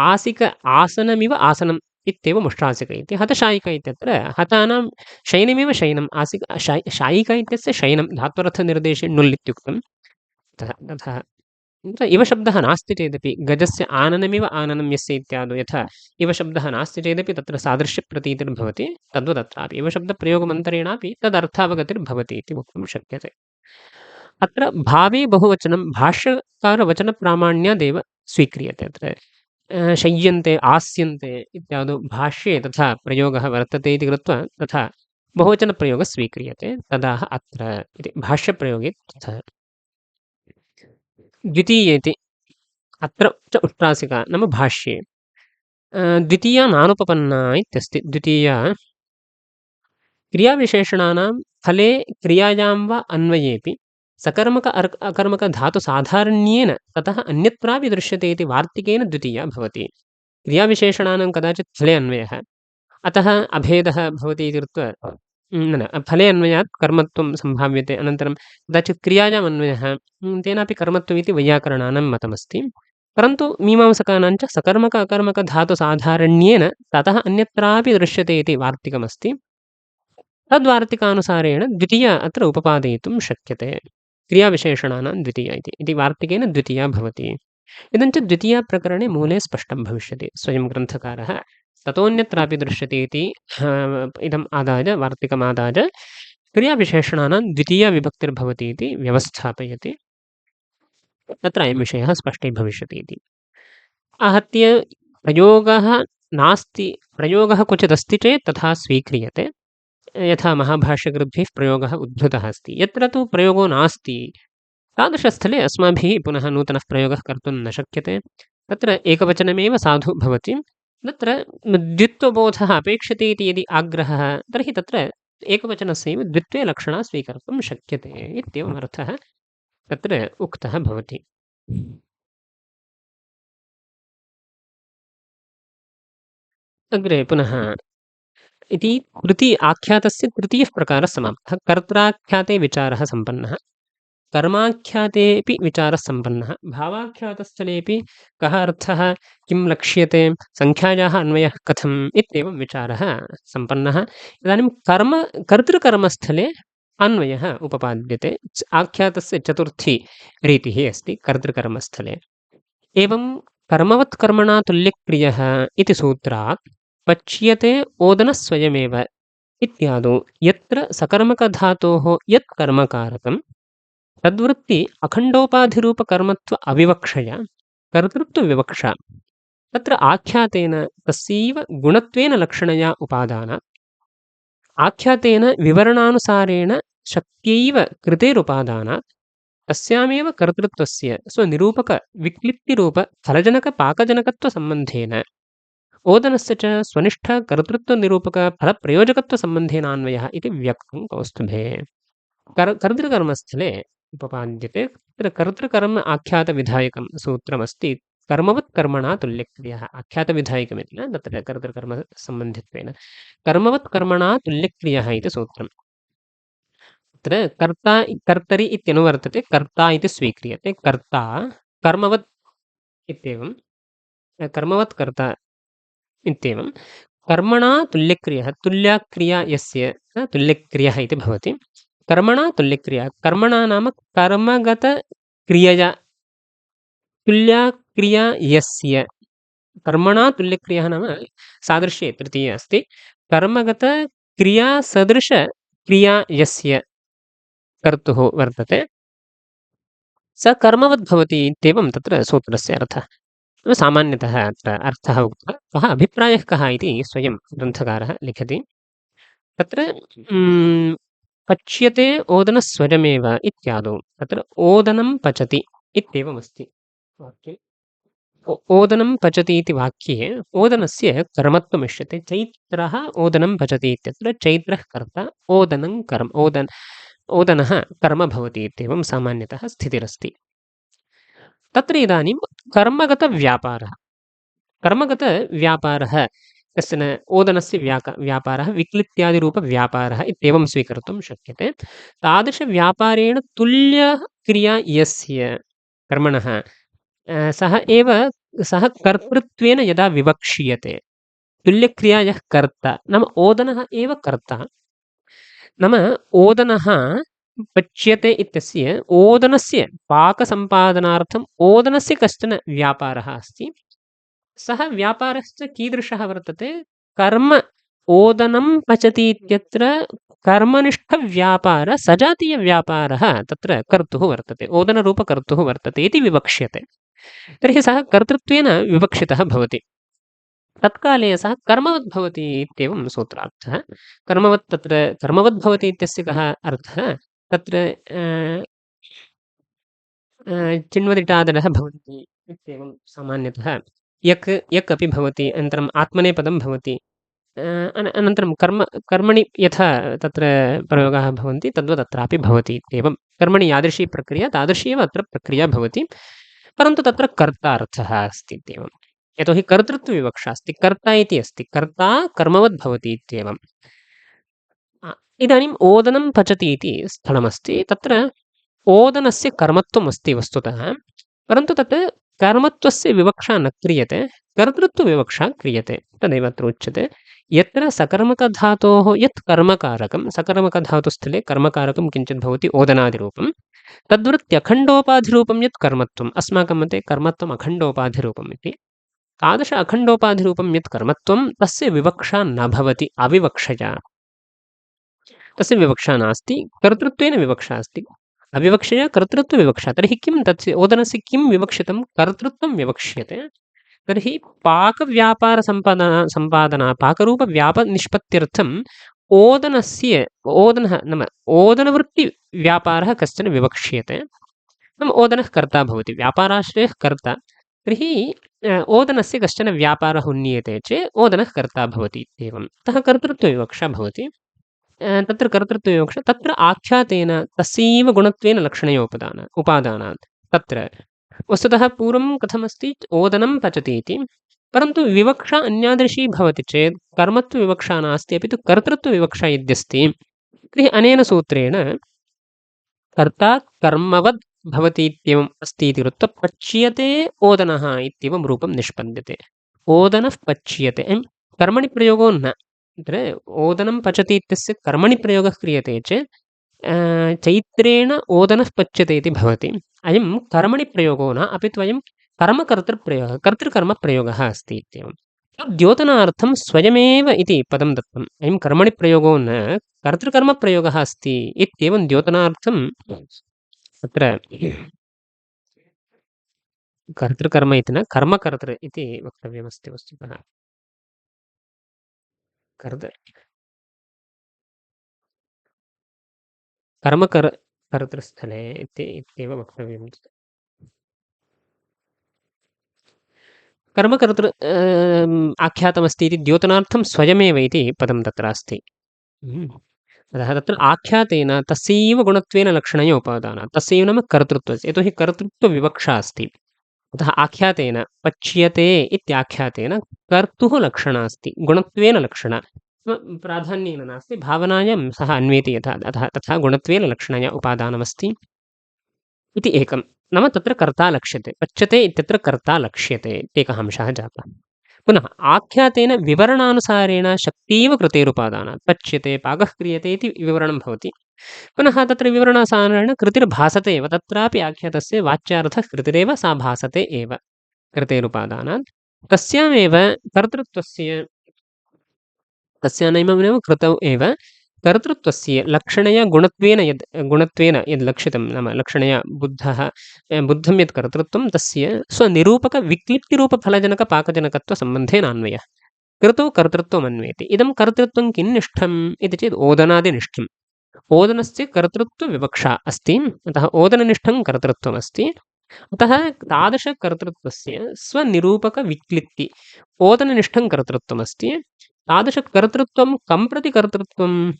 आसिक आसनमिव आसनम् इत्येवम् उष्ट्रासिक इति। हतशायिक इत्यत्र हतानां शयनमेव शयनम् आसिक शायिका इत्यस्य शयनं धात्वर्थनिर्देशे नुल् इत्युक्तं। तथा इव शब्दः नास्ति चेदपि गजस्य आननमिव आननं यस्य इत्यादौ यथा इव शब्दः नास्ति चेदपि तत्र सादृश्यप्रतीतिर्भवति तद्वदत्रापि इव शब्दप्रयोगमन्तरेणापि तदर्थावगतिर्भवति इति वक्तुं शक्यते। अत्र भावे बहुवचनं भाष्यकारवचनप्रामाण्यादेव स्वीक्रियते। अत्र शय्यन्ते आस्यन्ते इत्यादौ भाष्ये तथा प्रयोगः वर्तते इति कृत्वा तथा बहुवचनप्रयोगः स्वीक्रियते तदाह अत्र इति भाष्यप्रयोगे तथा द्वितीये इति अत्र च उत्प्रासिका नाम भाष्ये द्वितीया नानुपपन्ना इत्यस्ति द्वितीया क्रियाविशेषणानां फले क्रियायां वा अन्वयेऽपि सकर्मक अकर्मकधातुसाधारण्येन ततः अन्यत्रापि दृश्यते इति वार्तिकेन द्वितीया भवति क्रियाविशेषणानां कदाचित् फले अन्वयः अतः अभेदः भवति इति कृत्वा न फले अन्वयात् कर्मत्वं सम्भाव्यते अनन्तरं कदाचित् क्रियायाम् अन्वयः तेनापि कर्मत्वम् इति वैयाकरणानां मतमस्ति परन्तु मीमांसकानां च सकर्मक अकर्मकधातुसाधारण्येन ततः अन्यत्रापि दृश्यते इति वार्तिकमस्ति तद्वार्तिकानुसारेण द्वितीया अत्र उपपादयितुं शक्यते क्रियाविशेषणानां द्वितीया इति वार्तिकेन द्वितीया भवति इदं च द्वितीयाप्रकरणे मूले स्पष्टं भविष्यति स्वयं ग्रन्थकारः ततोऽन्यत्रापि दृश्यते इति इदम् आदाय वार्तिकमादाय क्रियाविशेषणानां द्वितीया विभक्तिर्भवति इति व्यवस्थापयति तत्र अयं विषयः स्पष्टे भविष्यति इति आहत्य प्रयोगः नास्ति प्रयोगः क्वचिदस्ति चेत् तथा स्वीक्रियते यथा महाभाष्यकृद्भिः प्रयोगः उद्धृतः अस्ति यत्र तु प्रयोगो नास्ति तादृशस्थले अस्माभिः पुनः नूतनः प्रयोगः कर्तुं न शक्यते तत्र एकवचनमेव साधु भवति तत्र द्वित्वबोधः अपेक्षते इति यदि आग्रहः तर्हि तत्र एकवचनस्यैव द्वित्वे लक्षणा स्वीकर्तुं शक्यते इत्येवम् अर्थः तत्र उक्तः भवति अग्रे पुनः इति आख्यातस्य तृतीयः प्रकारः समाप्तः कर्त्राख्याते विचारः सम्पन्नः कर्माख्यातेऽपि विचारः सम्पन्नः भावाख्यातस्थलेऽपि कः अर्थः किं लक्ष्यते संख्यायाः अन्वयः कथम् इत्येवं विचारः सम्पन्नः इदानीं कर्तृकर्मस्थले अन्वयः उपपाद्यते आख्यातस्य चतुर्थी रीतिः अस्ति कर्तृकर्मस्थले एवं कर्मवत्कर्मणा तुल्यक्रियः इति सूत्रात् पच्यते ओदनस्वयमेव इत्यादौ यत्र सकर्मकधातोः यत् कर्मकारकं तद्वृत्ति अखण्डोपाधिरूपकर्मत्व अविवक्षया कर्तृत्वविवक्षा तत्र आख्यातेन तस्यैव गुणत्वेन लक्षणया उपादानात् आख्यातेन विवरणानुसारेण शक्त्यैव कृतेरुपादानात् तस्यामेव कर्तृत्वस्य स्वनिरूपकविक्लिप्तिरूपफलजनकपाकजनकत्वसम्बन्धेन ओदनस्य च स्वनिष्ठकर्तृत्वनिरूपकफलप्रयोजकत्वसम्बन्धेनान्वयः इति व्यक्तं कौस्तुभे कर्तृकर्मस्थले उपपाद्यते तत्र कर्तृकर्म आख्यातविधायकं सूत्रमस्ति कर्मवत् कर्मणा तुल्यक्रियः आख्यातविधायकमिति न तत्र कर्तृकर्मसम्बन्धित्वेन कर्मवत् कर्मणा तुल्यक्रियः इति सूत्रम् तत्र कर्तरि इत्यनुवर्तते कर्ता इति स्वीक्रियते कर्ता कर्मवत् इत्येवं कर्मवत् कर्ता इत्येवं कर्मणा तुल्यक्रियः तुल्याक्रिया यस्य तुल्यक्रियः इति भवति कर्मणा तुल्यक्रिया कर्मणा नाम कर्मगतक्रियया तुल्याक्रिया यस्य कर्मणा तुल्यक्रियः नाम सादृश्ये तृतीया अस्ति कर्मगतक्रियासदृशक्रिया यस्य कर्तुः वर्तते स कर्मवद्भवति इत्येवं तत्र सूत्रस्य अर्थः सामान्यतः अत्र अर्थः उक्तः कः अभिप्रायः कः इति स्वयं ग्रन्थकारः लिखति तत्र पच्यते ओदनस्वरमेव इत्यादौ तत्र ओदनं पचति इत्येवमस्ति वाक्ये ओदनं पचति इति वाक्ये ओदनस्य कर्मत्वमिष्यते चैत्रः ओदनं पचति इत्यत्र चैत्रः कर्ता ओदनं कर्म ओदनः कर्म भवति इत्येवं सामान्यतः स्थितिरस्ति तत्र इदानीं कर्मगतव्यापारः कश्चन ओदनस्य व्यापारः विक्लित्यादिरूपव्यापारः इत्येवं स्वीकर्तुं शक्यते तादृशव्यापारेण तुल्यक्रिया यस्य कर्मणः सः कर्तृत्वेन यदा विवक्ष्यते तुल्यक्रिया यः कर्ता नाम ओदनः एव कर्ता नाम ओदनः पच्यते इत्यस्य ओदनस्य पाकसम्पादनार्थम् ओदनस्य कश्चन व्यापारः अस्ति सः व्यापारश्च कीदृशः वर्तते कर्म ओदनं पचति इत्यत्र कर्मनिष्ठव्यापार सजातीयव्यापारः तत्र कर्तुः वर्तते ओदनरूपकर्तुः वर्तते इति विवक्ष्यते तर्हि सः कर्तृत्वेन विवक्षितः भवति तत्काले सः कर्मवत् भवति इत्येवं सूत्रार्थः। कर्मवत् भवति इत्यस्य कः अर्थः? तत्र चिण्वदिटादयः भवन्ति इत्येवं सामान्यतः यक् अपि भवति, अनन्तरम् आत्मनेपदं भवति। अनन्तरं कर्मणि यथा तत्र प्रयोगाः भवन्ति तद्वत् अत्रापि भवति इत्येवं। कर्मणि यादृशी प्रक्रिया तादृशी एव अत्र प्रक्रिया भवति, परन्तु तत्र कर्ता अर्थः अस्ति इत्येवं। यतोहि कर्तृत्वविवक्षा अस्ति, कर्ता इति अस्ति, कर्ता कर्मवद् भवति इत्येवम्। इदानीम् ओदनं पचति इति स्थलमस्ति। तत्र ओदनस्य कर्मत्वम् अस्ति वस्तुतः, परन्तु तत् कर्मत्वस्य विवक्षा न क्रियते, कर्तृत्वविवक्षा क्रियते। तदेव अत्र उच्यते। यत्र सकर्मकधातोः यत् कर्मकारकं, सकर्मकधातुस्थले कर्मकारकं किञ्चित् भवति ओदनादिरूपं, तद्वृत्त्यखण्डोपाधिरूपं यत् कर्मत्वम्, अस्माकं मते कर्मत्वम् अखण्डोपाधिरूपम् इति। तादृश अखण्डोपाधिरूपं यत् कर्मत्वं तस्य विवक्षा न भवति अविवक्षया। तस्य विवक्षा नास्ति, कर्तृत्वेन विवक्षा अस्ति। अविवक्षया कर्तृत्वविवक्षा। तर्हि किं तस्य ओदनस्य किं विवक्षितं? कर्तृत्वं विवक्ष्यते। तर्हि पाकरूपव्यापनिष्पत्त्यर्थम् ओदनः नाम ओदनवृत्तिव्यापारः कश्चन विवक्ष्यते। नाम ओदनः कर्ता भवति, व्यापाराश्रयः कर्ता। तर्हि ओदनस्य कश्चन व्यापारः उन्नीयते चेत् ओदनः कर्ता भवति इत्येवम्। अतः कर्तृत्वविवक्षा भवति। तत्र कर्तृत्वविवक्षा तत्र आख्यातेन तस्यैव गुणत्वेन उपादानात् तत्र वस्तुतः पूर्वं कथमस्ति? ओदनं पचति इति, परन्तु विवक्षा अन्यादृशी भवति चेत् कर्मत्वविवक्षा नास्ति, अपि तु कर्तृत्वविवक्षा यद्यस्ति, तर्हि अनेन सूत्रेण कर्ता कर्मवद् भवति इत्येवम् अस्ति इति कृत्वा पच्यते ओदनः इत्येवं रूपं निष्पद्यते। ओदनः पच्यते, कर्मणि प्रयोगो न। तत्र ओदनं पचति इत्यस्य कर्मणि प्रयोगः क्रियते चेत् चैत्रेण ओदनः पच्यते इति भवति। अयं कर्मणि प्रयोगो न, अपि तु अयं कर्मकर्तृप्रयोगः, कर्तृकर्मप्रयोगः अस्ति इत्येवं। द्योतनार्थं स्वयमेव इति पदं दत्तम्। अयं कर्मणि प्रयोगो न, कर्तृकर्मप्रयोगः अस्ति इत्येवं द्योतनार्थं तत्र कर्तृकर्म इति न कर्मकर्तृ इति वक्तव्यमस्ति वस्तुतः। कर्तृस्थले इत्येव वक्तव्यम्। कर्मकर्तृ आख्यातमस्ति इति द्योतनार्थं स्वयमेव इति पदं तत्र अस्ति। अतः तत्र आख्यातेन तस्यैव गुणत्वेन लक्षणया उपादानात्, तस्यैव नाम कर्तृत्वस्य, यतोहि कर्तृत्वविवक्षा अस्ति। अतः आख्यातेन पच्यते इत्याख्यातेन कर्तुः लक्षणा अस्ति, गुणत्वेन लक्षणा। प्राधान्येन नास्ति, भावनायां सः अन्वेति यथा, अतः तथा गुणत्वेन लक्षणया उपादानमस्ति इति एकं। नाम तत्र कर्ता लक्ष्यते, पच्यते इत्यत्र कर्ता लक्ष्यते इत्येकः अंशः जातः। पुनः आख्यातेन विवरणानुसारेण शक्तिैव कृतेरुपादानात्, पच्यते पाकः क्रियते इति विवरणं भवति। पुनः तत्र विवरणानुसारेण कृतिर्भासते एव, तत्रापि आख्यातस्य वाच्यार्थः कृतिरेव, सा भासते एव कृतेरुपादानात्। तस्यामेव तस्यामेव कृतौ एव कर्तृत्वस्य लक्षणया गुणत्वेन यद् लक्षितं, नाम लक्षणया बुद्धं यत् कर्तृत्वं तस्य स्वनिरूपकविक्लिप्तिरूपफलजनकपाकजनकत्वसम्बन्धेन अन्वयः। कृतौ कर्तृत्वमन्वेति। इदं कर्तृत्वं किन्निष्ठम् इति चेत् ओदनादिनिष्ठम्। ओदनस्य कर्तृत्वविवक्षा अस्ति, अतः ओदननिष्ठं कर्तृत्वमस्ति। अतः तादृशकर्तृत्वस्य स्वनिरूपकविक्लिप्ति ओदननिष्ठं कर्तृत्वमस्ति। तादृशकर्तृत्वं कं प्रति कर्तृत्वं?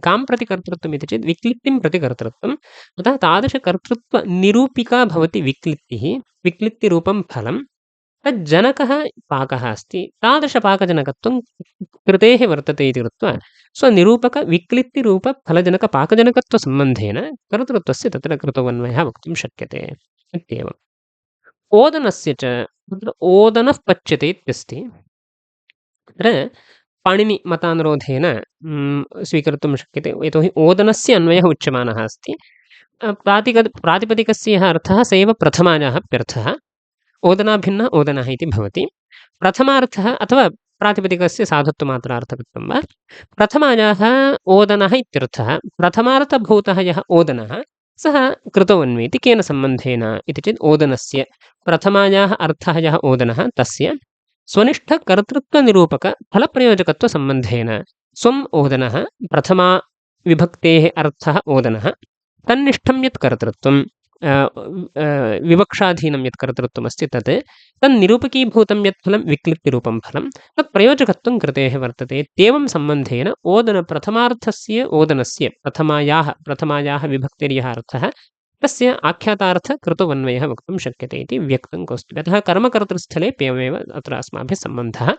कां प्रति कर्तृत्वम् इति चेत् विक्लिप्तिं प्रति कर्तृत्वम्। अतः तादृशकर्तृत्वनिरूपिका भवति विक्लिप्तिः, विक्लिप्तिरूपं फलं। तज्जनकः पाकः अस्ति, तादृशपाकजनकत्वं कृतेः वर्तते इति कृत्वा स्वनिरूपकविक्लिप्तिरूपफलजनकपाकजनकत्वसम्बन्धेन कर्तृत्वस्य तत्र कृतोऽन्वयः वक्तुं शक्यते इत्येवम्। ओदनस्य च तत्र ओदनः पच्यते इत्यस्ति। तत्र पाणिनिमतानुरोधेन स्वीकर्तुं शक्यते, यतोहि ओदनस्य अन्वयः उच्यमानः अस्ति। प्रातिपदिकस्य यः अर्थः स एव प्रथमायाः अप्यर्थः। ओदनाभिन्नः ओदनः इति भवति। प्रथमार्थः अथवा प्रातिपदिकस्य साधुत्वमात्रार्थकत्वं वा, प्रथमायाः ओदनः इत्यर्थः। प्रथमार्थभूतः यः ओदनः सः कृतौ अन्वेति केन सम्बन्धेन इति चेत् ओदनस्य प्रथमायाः अर्थः यः ओदनः तस्य स्वनिष्ठकर्तृत्वनिरूपकफलप्रयोजकत्वसम्बन्धेन स्वम् ओदनः प्रथमा विभक्तेः अर्थः ओदनः तन्निष्ठं यत् कर्तृत्वं विवक्षाधीनं यत् कर्तृत्वमस्ति तत् तन्निरूपकीभूतं यत् फलं विक्लिप्तिरूपं फलं तत् प्रयोजकत्वं कृतेः वर्तते इत्येवं सम्बन्धेन ओदनप्रथमार्थस्य ओदनस्य प्रथमायाः विभक्तिर्यः अर्थः तस्य आख्यातार्थकृतवन्वयः वक्तुं शक्यते इति व्यक्तं कौस्तुभे अतः कर्मकर्तृस्थले एवमेव अत्र अस्माभिः सम्बन्धः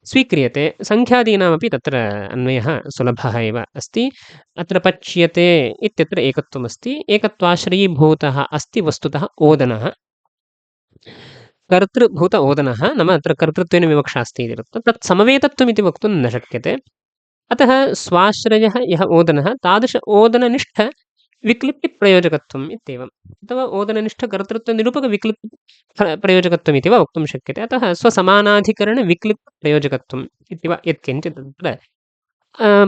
स्वीक्रियते संख्यादीनामपि तत्र अन्वयः सुलभः एव अस्ति अत्र पच्यते इत्यत्र एकत्वमस्ति एकत्वाश्रयीभूतः अस्ति वस्तुतः ओदनः कर्तृभूत ओदनः नाम अत्र कर्तृत्वेन विवक्षा अस्ति इति कृत्वा तत् समवेतत्वमिति वक्तुं न शक्यते अतः स्वाश्रयः यः ओदनः तादृश ओदननिष्ठ विक्लिप्तिप्रयोजकत्वम् इत्येवम् अथवा ओदननिष्ठकर्तृत्वनिरूपकविक्लिप्ति प्रयोजकत्वमिति वा वक्तुं शक्यते अतः स्वसमानाधिकरणविक्लिप्तप्रयोजकत्वम् इति वा यत्किञ्चित् तत्र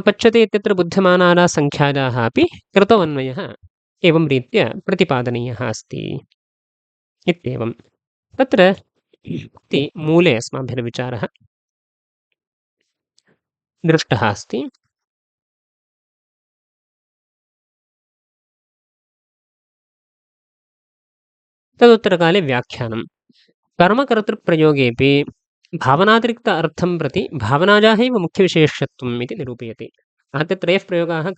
पच्यते इत्यत्र बुध्यमानाः सङ्ख्याजाः अपि कृतवन्वयः एवं रीत्या प्रतिपादनीयः अस्ति इत्येवं तत्र इति मूले अस्माभिर्विचारः दृष्टः अस्ति तदुत्तरकाले व्याख्यानं कर्मकर्तृप्रयोगेऽपि भावनातिरिक्त अर्थं प्रति भावनायाः एव मुख्यविशेषत्वम् इति निरूपयति आहत्य त्रयः प्रयोगाः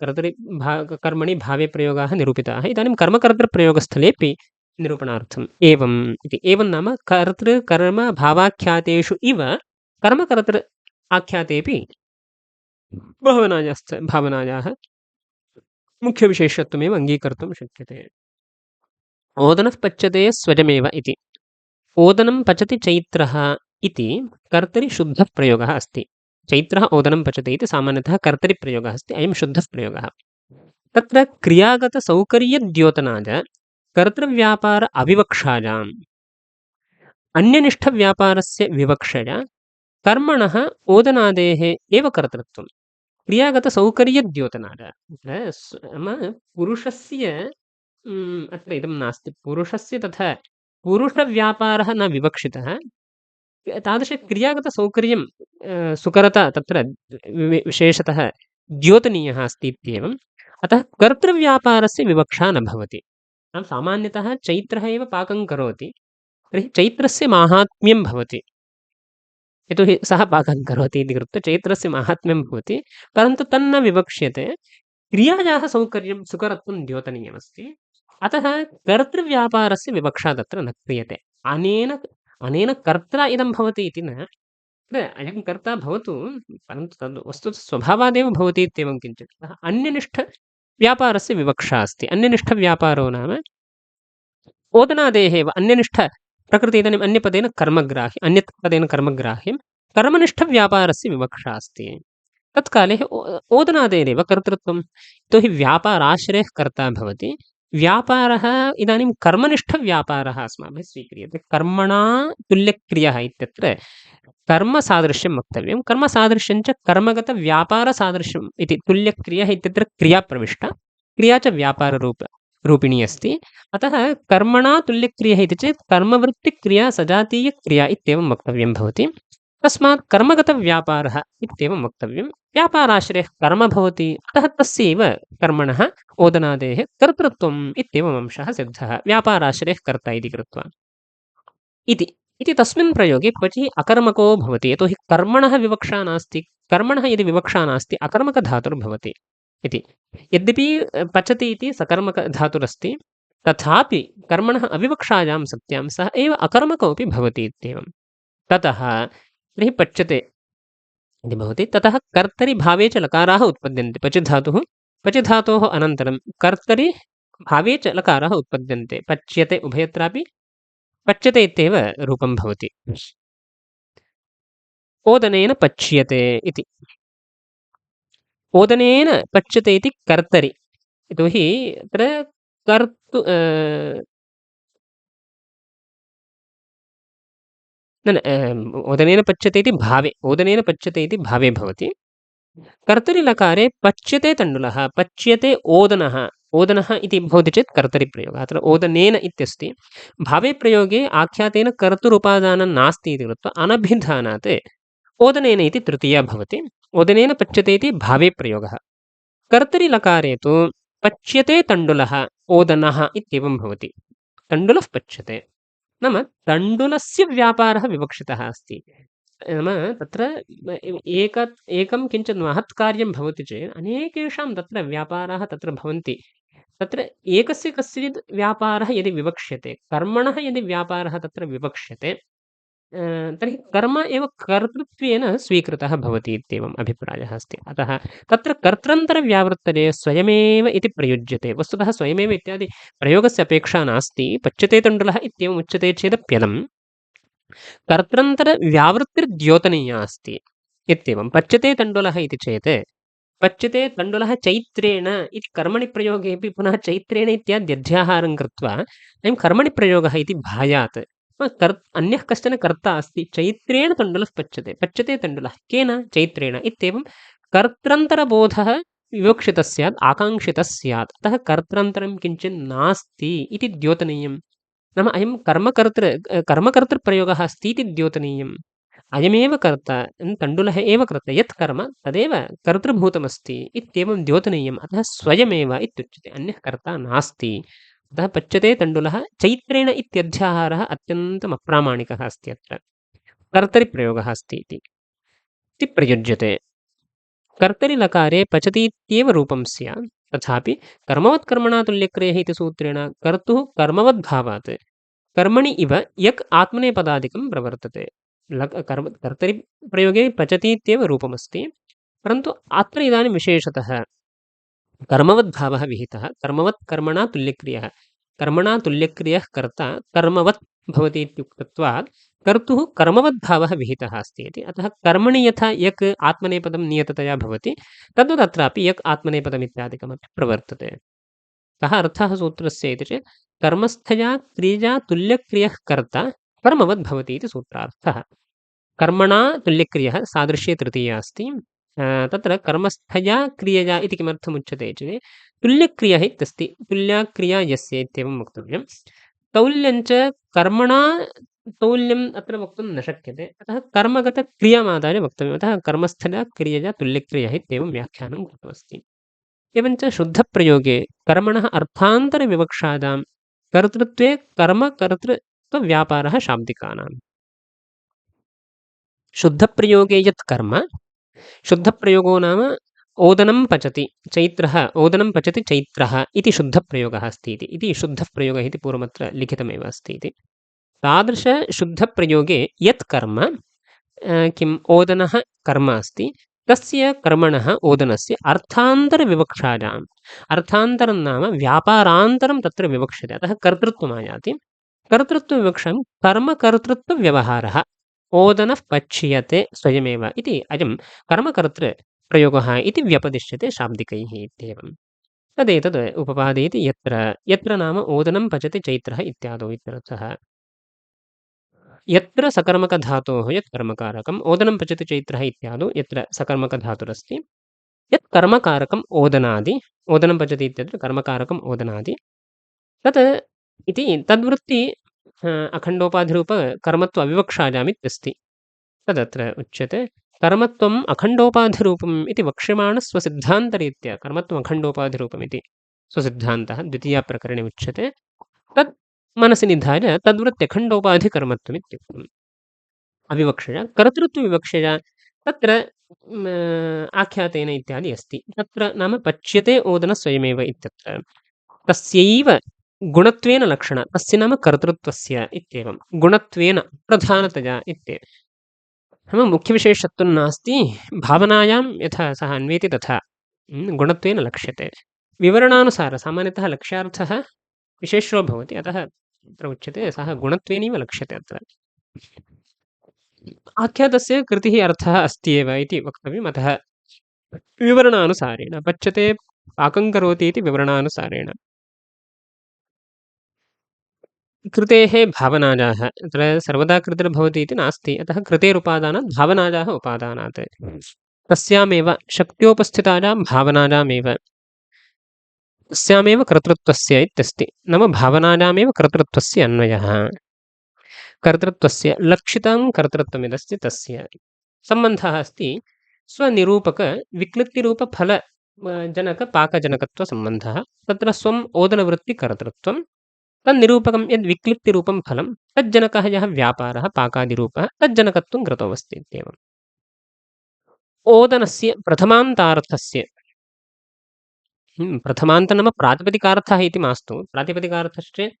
कर्मणि भावे प्रयोगाः निरूपिताः इदानीं कर्मकर्तृप्रयोगस्थलेपि निरूपणार्थम् एवम् इति एवं नाम कर्तृकर्मभावाख्यातेषु इव कर्मकर्तृ आख्यातेऽपि भावनायाः मुख्यविशेषत्वमेव अङ्गीकर्तुं शक्यते ओदनः पच्यते स्वजमेव इति ओदनं पचति चैत्रः इति कर्तरि शुद्धः प्रयोगः अस्ति चैत्रः ओदनं पचते इति सामान्यतः कर्तरि प्रयोगः अस्ति अयं शुद्धः प्रयोगः तत्र क्रियागतसौकर्यद्योतनाय कर्तृव्यापार अविवक्षायाम् अन्यनिष्ठव्यापारस्य विवक्षया कर्मणः ओदनादेः एव कर्तृत्वं क्रियागतसौकर्यद्योतनाय नाम पुरुषस्य अत्र इदं नास्ति पुरुषस्य तथा पुरुषव्यापारः न विवक्षितः तादृशक्रियागतसौकर्यं सुकरता तत्र विशेषतः द्योतनीयः अस्ति इत्येवम् अतः कर्तृव्यापारस्य विवक्षा न भवति नाम सामान्यतः चैत्रः एव पाकं करोति तर्हि चैत्रस्य माहात्म्यं भवति यतोहि सः पाकं करोति इति कृत्वा चैत्रस्य माहात्म्यं भवति परन्तु तन्न विवक्ष्यते क्रियायाः सौकर्यं सुकरत्वं द्योतनीयमस्ति अतः कर्तृव्यापारस्य विवक्षा तत्र न क्रियते अनेन कर्त्रा इदं भवति इति न अयं कर्ता भवतु परन्तु तद् वस्तुतः स्वभावादेव भवति इत्येवं किञ्चित् अतः अन्यनिष्ठव्यापारस्य विवक्षा अस्ति अन्यनिष्ठव्यापारो नाम ओदनादेः एव अन्यनिष्ठ प्रकृति इदानीम् अन्यपदेन कर्मग्राह्यं कर्मनिष्ठव्यापारस्य विवक्षा अस्ति तत्काले ओदनादेरेव कर्तृत्वं यतोहि व्यापाराश्रयः कर्ता भवति व्यापारः इदानीं कर्मनिष्ठव्यापारः अस्माभिः स्वीक्रियते कर्मणा तुल्यक्रियः इत्यत्र कर्मसादृश्यं वक्तव्यं कर्मसादृश्यं च कर्मगतव्यापारसादृश्यम् इति तुल्यक्रियः इत्यत्र क्रिया प्रविष्टा क्रिया च व्यापाररूपिणी अस्ति अतः कर्मणा तुल्यक्रियः इति चेत् कर्मवृत्तिक्रिया सजातीयक्रिया इत्येवं वक्तव्यं भवति तस्मात् कर्मगतव्यापारः इत्येवं वक्तव्यं व्यापाराश्रयः कर्म भवति अतः तस्यैव कर्मणः ओदनादेः कर्तृत्वम् इत्येवम् अंशः सिद्धः व्यापाराश्रयः कर्ता इति कृत्वा इति तस्मिन् प्रयोगे क्वचित् अकर्मको भवति यतोहि कर्मणः विवक्षा नास्ति कर्मणः यदि विवक्षा नास्ति अकर्मकधातुर्भवति इति यद्यपि पचति इति सकर्मकधातुरस्ति तथापि कर्मणः अविवक्षायां सत्यां सः एव अकर्मकोऽपि भवति इत्येवं ततः तर्हि पच्यते इति भवति ततः कर्तरि भावे च लकाराः उत्पद्यन्ते पचिधातोः अनन्तरं कर्तरि भावे च लकाराः उत्पद्यन्ते पच्यते उभयत्रापि पच्यते इत्येव रूपं भवति ओदनेन पच्यते इति ओदनेन पच्यते इति कर्तरि यतोहि अत्र कर्तु ओदनेन पच्यते इति भावे भवति कर्तरिलकारे पच्यते तण्डुलः पच्यते ओदनः ओदनः इति भवति चेत् कर्तरिप्रयोगः। अत्र ओदनेन इत्यस्ति। भावे प्रयोगे आख्यातेन कर्तुरुपादानं नास्ति इति कृत्वा अनभिधानात् ओदनेन इति तृतीया भवति। ओदनेन पच्यते इति भावे प्रयोगः। कर्तरि लकारे तु पच्यते तण्डुलः ओदनः इत्येवं भवति। तण्डुलः पच्यते नाम तण्डुलस्य व्यापारः विवक्षितः अस्ति। नाम तत्र एकं किञ्चित् महत् कार्यं भवति चेत् अनेकेषां तत्र व्यापाराः तत्र भवन्ति। तत्र एकस्य कस्यचित् व्यापारः यदि विवक्ष्यते, कर्मणः यदि व्यापारः तत्र विवक्ष्यते, तर्हि कर्म एव कर्तृत्वेन स्वीकृतः भवति इत्येवम् अभिप्रायः अस्ति। अतः तत्र कर्त्रन्तरव्यावृत्तये स्वयमेव इति प्रयुज्यते। वस्तुतः स्वयमेव इत्यादि प्रयोगस्य अपेक्षा नास्ति। पच्यते तण्डुलः इत्येवम् उच्यते चेदप्यलं कर्त्रन्तरव्यावृत्तिर्द्योतनीया अस्ति इत्येवं। पच्यते तण्डुलः इति चेत् पच्यते तण्डुलः चैत्रेण इति कर्मणि प्रयोगेऽपि पुनः चैत्रेण इत्याद्यध्याहारं कृत्वा अयं कर्मणि प्रयोगः इति भायात्। अन्यः कश्चन कर्ता अस्ति, चैत्रेण तण्डुलः पच्यते, पच्यते तण्डुलः केन? चैत्रेण इत्येवं कर्त्रन्तरबोधः विवक्षितः स्यात्, आकाङ्क्षितः स्यात्। अतः कर्त्रन्तरं किञ्चित् नास्ति इति द्योतनीयं। नाम अयं कर्मकर्तृप्रयोगः अस्ति इति द्योतनीयम्। अयमेव कर्ता, तण्डुलः एव कर्ता, यत् कर्म तदेव कर्तृभूतमस्ति इत्येवं द्योतनीयम्। अतः स्वयमेव इत्युच्यते, अन्यः कर्ता नास्ति। अतः पच्यते तण्डुलः चैत्रेण इत्यध्याहारः अत्यन्तम् अप्रामाणिकः अस्ति। अत्र कर्तरिप्रयोगः अस्ति इति प्रयुज्यते। कर्तरिलकारे पचतीत्येव रूपं स्यात्, तथापि कर्मवत्कर्मणा तुल्यक्रियः इति सूत्रेण कर्तुः कर्मवद्भावात् कर्मणि इव यक् आत्मनेपदादिकं प्रवर्तते। कर्तरिप्रयोगे पचतीत्येव रूपमस्ति, परन्तु अत्र इदानीं विशेषतः कर्मवद्भावः विहितः। कर्मवत्कर्मणा तुल्यक्रियः, कर्मणा तुल्यक्रियः कर्ता कर्मवत् भवति इत्युक्तत्वात् कर्तुः कर्मवद्भावः विहितः अस्ति इति। अतः कर्मणि यथा यक् आत्मनेपदं नियततया भवति, तद्वत् अत्रापि यक् आत्मनेपदमित्यादिकमपि प्रवर्तते। कः अर्थः सूत्रस्य इति चेत् कर्मस्थया क्रियया तुल्यक्रियः कर्ता कर्मवद्भवति इति सूत्रार्थः। कर्मणा तुल्यक्रियः सादृश्ये तृतीया अस्ति। तत्र कर्मस्थया क्रियया इति किमर्थमुच्यते चेत् तुल्यक्रियः इत्यस्ति, तुल्या क्रिया यस्य इत्येवं वक्तव्यं। तौल्यञ्च कर्मणा तौल्यम् अत्र वक्तुं न शक्यते, अतः कर्मगतक्रियामादाय वक्तव्यम्। अतः कर्मस्थया क्रियया तुल्यक्रियः इत्येवं व्याख्यानं कृतमस्ति। एवञ्च शुद्धप्रयोगे कर्मणः अर्थान्तरविवक्षायां कर्तृत्वे कर्मकर्तृत्वव्यापारः शाब्दिकानाम्। शुद्धप्रयोगे यत् कर्म, शुद्धप्रयोगो नाम ओदनं पचति चैत्रः, ओदनं पचति चैत्रः इति शुद्धप्रयोगः अस्ति इति शुद्धप्रयोगः इति पूर्वमत्र लिखितमेव अस्ति इति। तादृशशुद्धप्रयोगे यत् कर्म, किम् ओदनः कर्म अस्ति, तस्य कर्मणः ओदनस्य अर्थान्तरविवक्षायाम्, अर्थान्तरं नाम व्यापारान्तरं तत्र विवक्ष्यते। अतः कर्तृत्वमायाति। कर्तृत्वविवक्षां कर्मकर्तृत्वव्यवहारः, ओदनः पच्यते स्वयमेव इति अयं कर्मकर्तृप्रयोगः इति व्यपदिश्यते शाब्दिकैः इत्येवं। तदेतद् उपपादयति यत्र नाम ओदनं पचति चैत्रः इत्यादौ इत्यर्थः। यत्र सकर्मकधातोः यत् कर्मकारकम्, ओदनं पचति चैत्रः इत्यादौ यत्र सकर्मकधातुरस्ति, यत् कर्मकारकम् ओदनादि, ओदनं पचति इत्यत्र कर्मकारकम् ओदनादि, तत् इति तद्वृत्ति अखण्डोपाधिरूपकर्मत्व अविवक्षायामित्यस्ति। तदत्र उच्यते कर्मत्वम् अखण्डोपाधिरूपम् इति वक्ष्यमाणस्वसिद्धान्तरीत्या कर्मत्वम् अखण्डोपाधिरूपमिति स्वसिद्धान्तः द्वितीयाप्रकरणे उच्यते। तत् मनसि निधाय तद्वृत्त्यखण्डोपाधिकर्मत्वमित्युक्तम्। अविवक्षया कर्तृत्वविवक्षया तत्र आख्यातेन इत्यादि अस्ति। तत्र नाम पच्यते ओदनः स्वयमेव इत्यत्र तस्यैव गुणत्वेन लक्षण, तस्य नाम कर्तृत्वस्य इत्येवं गुणत्वेन प्रधानतया इत्येवं। नाम मुख्यविशेषत्वं नास्ति, भावनायां यथा सः अन्वेति तथा गुणत्वेन लक्ष्यते। विवरणानुसारं सामान्यतः लक्ष्यार्थः विशेषो भवति, अतः तत्र उच्यते सः गुणत्वेनैव लक्ष्यते। अत्र आख्यातस्य कृतिः अर्थः अस्ति एव इति वक्तव्यम्। अतः विवरणानुसारेण पच्यते पाकं करोति इति विवरणानुसारेण कृतेः भावनायाः, अत्र सर्वदा कृतिर्भवति इति नास्ति, अतः कृतेरुपादानात् भावनायाः उपादानात् तस्यामेव शक्त्योपस्थितायां भावनायामेव तस्यामेव कर्तृत्वस्य इत्यस्ति। नाम भावनानामेव कर्तृत्वस्य अन्वयः। कर्तृत्वस्य लक्षितं कर्तृत्वमिदस्ति तस्य। सम्बन्धः अस्ति स्वनिरूपकविक्लित्तिरूपफल जनकपाकजनकत्वसम्बन्धः। तत्र स्वम् ओदनवृत्तिकर्तृत्वं तन्निरूपकं यद् विक्लित्तिरूपं फलं तज्जनकः यः व्यापारः पाकादिरूपः तज्जनकत्वं कृतोऽस्ति इत्येवम्। ओदनस्य प्रथमान्तार्थस्य प्रथमान्त नाम प्रातिपदिकार्थः इति मास्तु। प्रातिपदिकार्थश्चेत्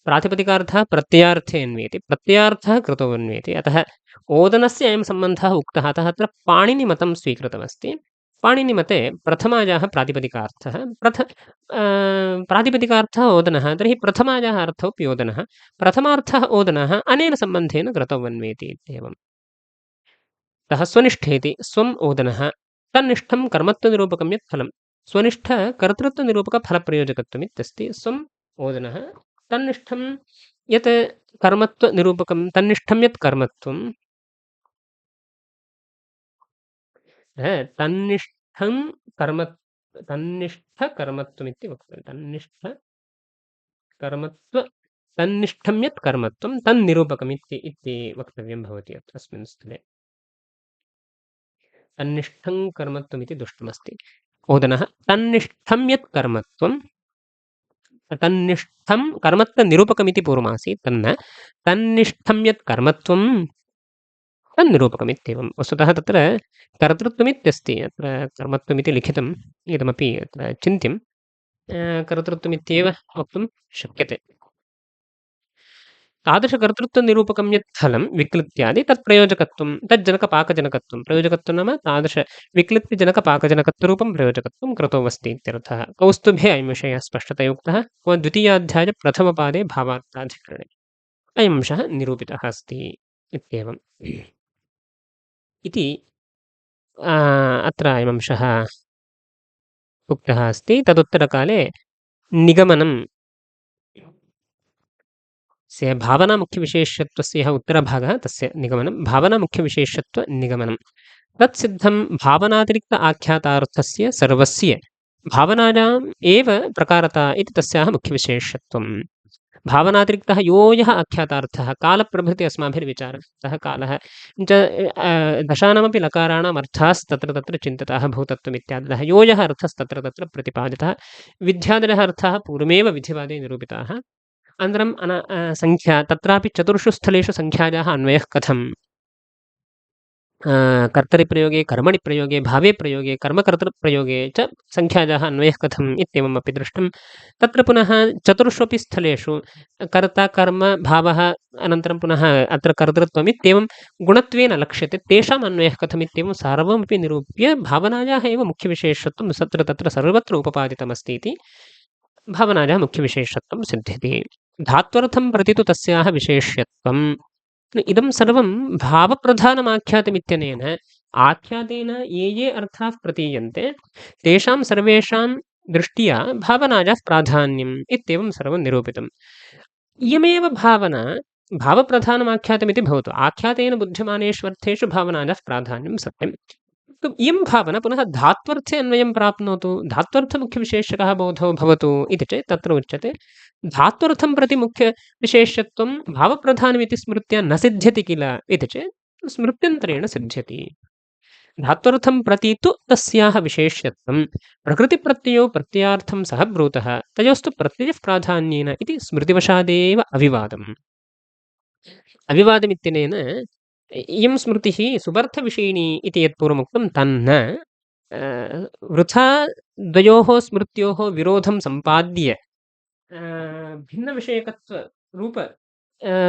प्रातिपदिकार्थः प्रत्ययार्थे अन्वेति, प्रत्ययार्थः कृतो अन्वेति। अतः ओदनस्य अयं सम्बन्धः उक्तः। अतः अत्र पाणिनिमतं स्वीकृतमस्ति। पाणिनिमते प्रथमायाः प्रातिपदिकार्थः प्रातिपदिकार्थः ओदनः, तर्हि प्रथमायाः अर्थोऽपि ओदनः, प्रथमार्थः ओदनः अनेन सम्बन्धेन कृतो अन्वेति इत्येवम्। अतः स्वनिष्ठेति स्वम् ओदनः तन्निष्ठं कर्मत्वनिरूपकं यत् फलं स्वनिष्ठकर्तृत्वनिरूपकफलप्रयोजकत्वमित्यस्ति। स्वम् ओदनः तन्निष्ठं यत् कर्मत्वनिरूपकं तन्निष्ठं यत् कर्मत्वं तन्निष्ठं कर्म तन्निष्ठकर्मत्वमिति वक्तव्यं। तन्निष्ठकर्मत्व तन्निष्ठं यत् कर्मत्वं तन्निरूपकमिति वक्तव्यं भवति अत्र अस्मिन् स्थले। तन्निष्ठं कर्मत्वमिति दुष्टमस्ति। ओदनः तन्निष्ठं यत् कर्मत्वं तन्निष्ठं कर्मत्वनिरूपकमिति पूर्वमासीत् तन्न तन्निष्ठं यत् कर्मत्वं तन्निरूपकमित्येवं। वस्तुतः तत्र कर्तृत्वमित्यस्ति, अत्र कर्मत्वमिति लिखितम्, इदमपि अत्र चिन्त्यं कर्तृत्वमित्येव वक्तुं शक्यते। तादृशकर्तृत्वनिरूपकं यत् फलं विक्लित्यादि तत् प्रयोजकत्वं तज्जनकपाकजनकत्वं। प्रयोजकत्वं नाम तादृशविक्लित्तिजनकपाकजनकत्वरूपं प्रयोजकत्वं कृतोऽस्ति इत्यर्थः। कौस्तुभे अयं विषयः स्पष्टतया उक्तः। द्वितीयाध्याये प्रथमपादे भावार्थाधिकरणे अयम् अंशः निरूपितः अस्ति इत्येवम्। इति अत्र अयमंशः उक्तः अस्ति। तदुत्तरकाले निगमनं भावनामुख्यविशेष्यत्वस्य यः उत्तरभागः तस्य निगमनं भावनामुख्यविशेष्यत्वनिगमनं तत्सिद्धं भावनातिरिक्त आख्यातार्थस्य सर्वस्य भावनायाम् एव प्रकारता इति तस्याः मुख्यविशेष्यत्वम्। भावनातिरिक्तः यो यः आख्यातार्थः कालप्रभृति अस्माभिर्विचारः सः कालः दशानामपि लकाराणाम् अर्थास्तत्र तत्र चिन्तिताः भूतत्वमित्यादयः यो यः अर्थस्तत्र तत्र प्रतिपादितः। विध्यादयः अर्थाः पूर्वमेव विधिवादे निरूपिताः। अनन्तरं संख्या तत्रापि चतुर्षु स्थलेषु संख्यायाः अन्वयः कथं कर्तरिप्रयोगे कर्मणि प्रयोगे भावे प्रयोगे कर्मकर्तृप्रयोगे च संख्यायाः अन्वयः कथम् इत्येवम् अपि दृष्टं। तत्र पुनः चतुर्ष्वपि स्थलेषु कर्ता कर्म भावः अनन्तरं पुनः अत्र कर्तृत्वम् इत्येवं गुणत्वेन लक्ष्यते, तेषाम् अन्वयः कथम् इत्येवं सर्वमपि निरूप्य भावनायाः एव मुख्यविशेषत्वं तत्र सर्वत्र उपपादितमस्ति इति भावनायाः मुख्यविशेषत्वं सिद्ध्यति। धात्वर्थं प्रति तु तस्याः विशेष्यत्वम्। इदं सर्वं भावप्रधानमाख्यातमित्यनेन आख्यातेन ये ये अर्थाः प्रतीयन्ते तेषां सर्वेषां दृष्ट्या भावनायाः प्राधान्यम् इत्येवं सर्वं निरूपितम्। इयमेव भावना भावप्रधानमाख्यातमिति भवतु, आख्यातेन बुध्यमानेष्वर्थेषु भावनायाः प्राधान्यं सत्यम्। इयं भावना पुनः धात्वर्थे अन्वयं प्राप्नोतु, धात्वर्थमुख्यविशेषकः बोधो भवतु इति चेत् तत्र उच्यते धात्वर्थं प्रति मुख्यविशेष्यत्वं भावप्रधानमिति स्मृत्या न सिद्ध्यति किल इति चेत् स्मृत्यन्तरेण सिद्ध्यति। धात्वर्थं प्रति तु तस्याः विशेष्यत्वं प्रकृतिप्रत्ययो प्रत्ययार्थं सह ब्रूतः तयोस्तु प्रत्ययः प्राधान्येन इति स्मृतिवशादेव अविवादम्। अविवादमित्यनेन इयं स्मृतिः सुबर्थविषयिणी इति यत् पूर्वमुक्तं तन्न वृथा द्वयोः स्मृत्योः विरोधं सम्पाद्य भिन्नविषयकत्वरूप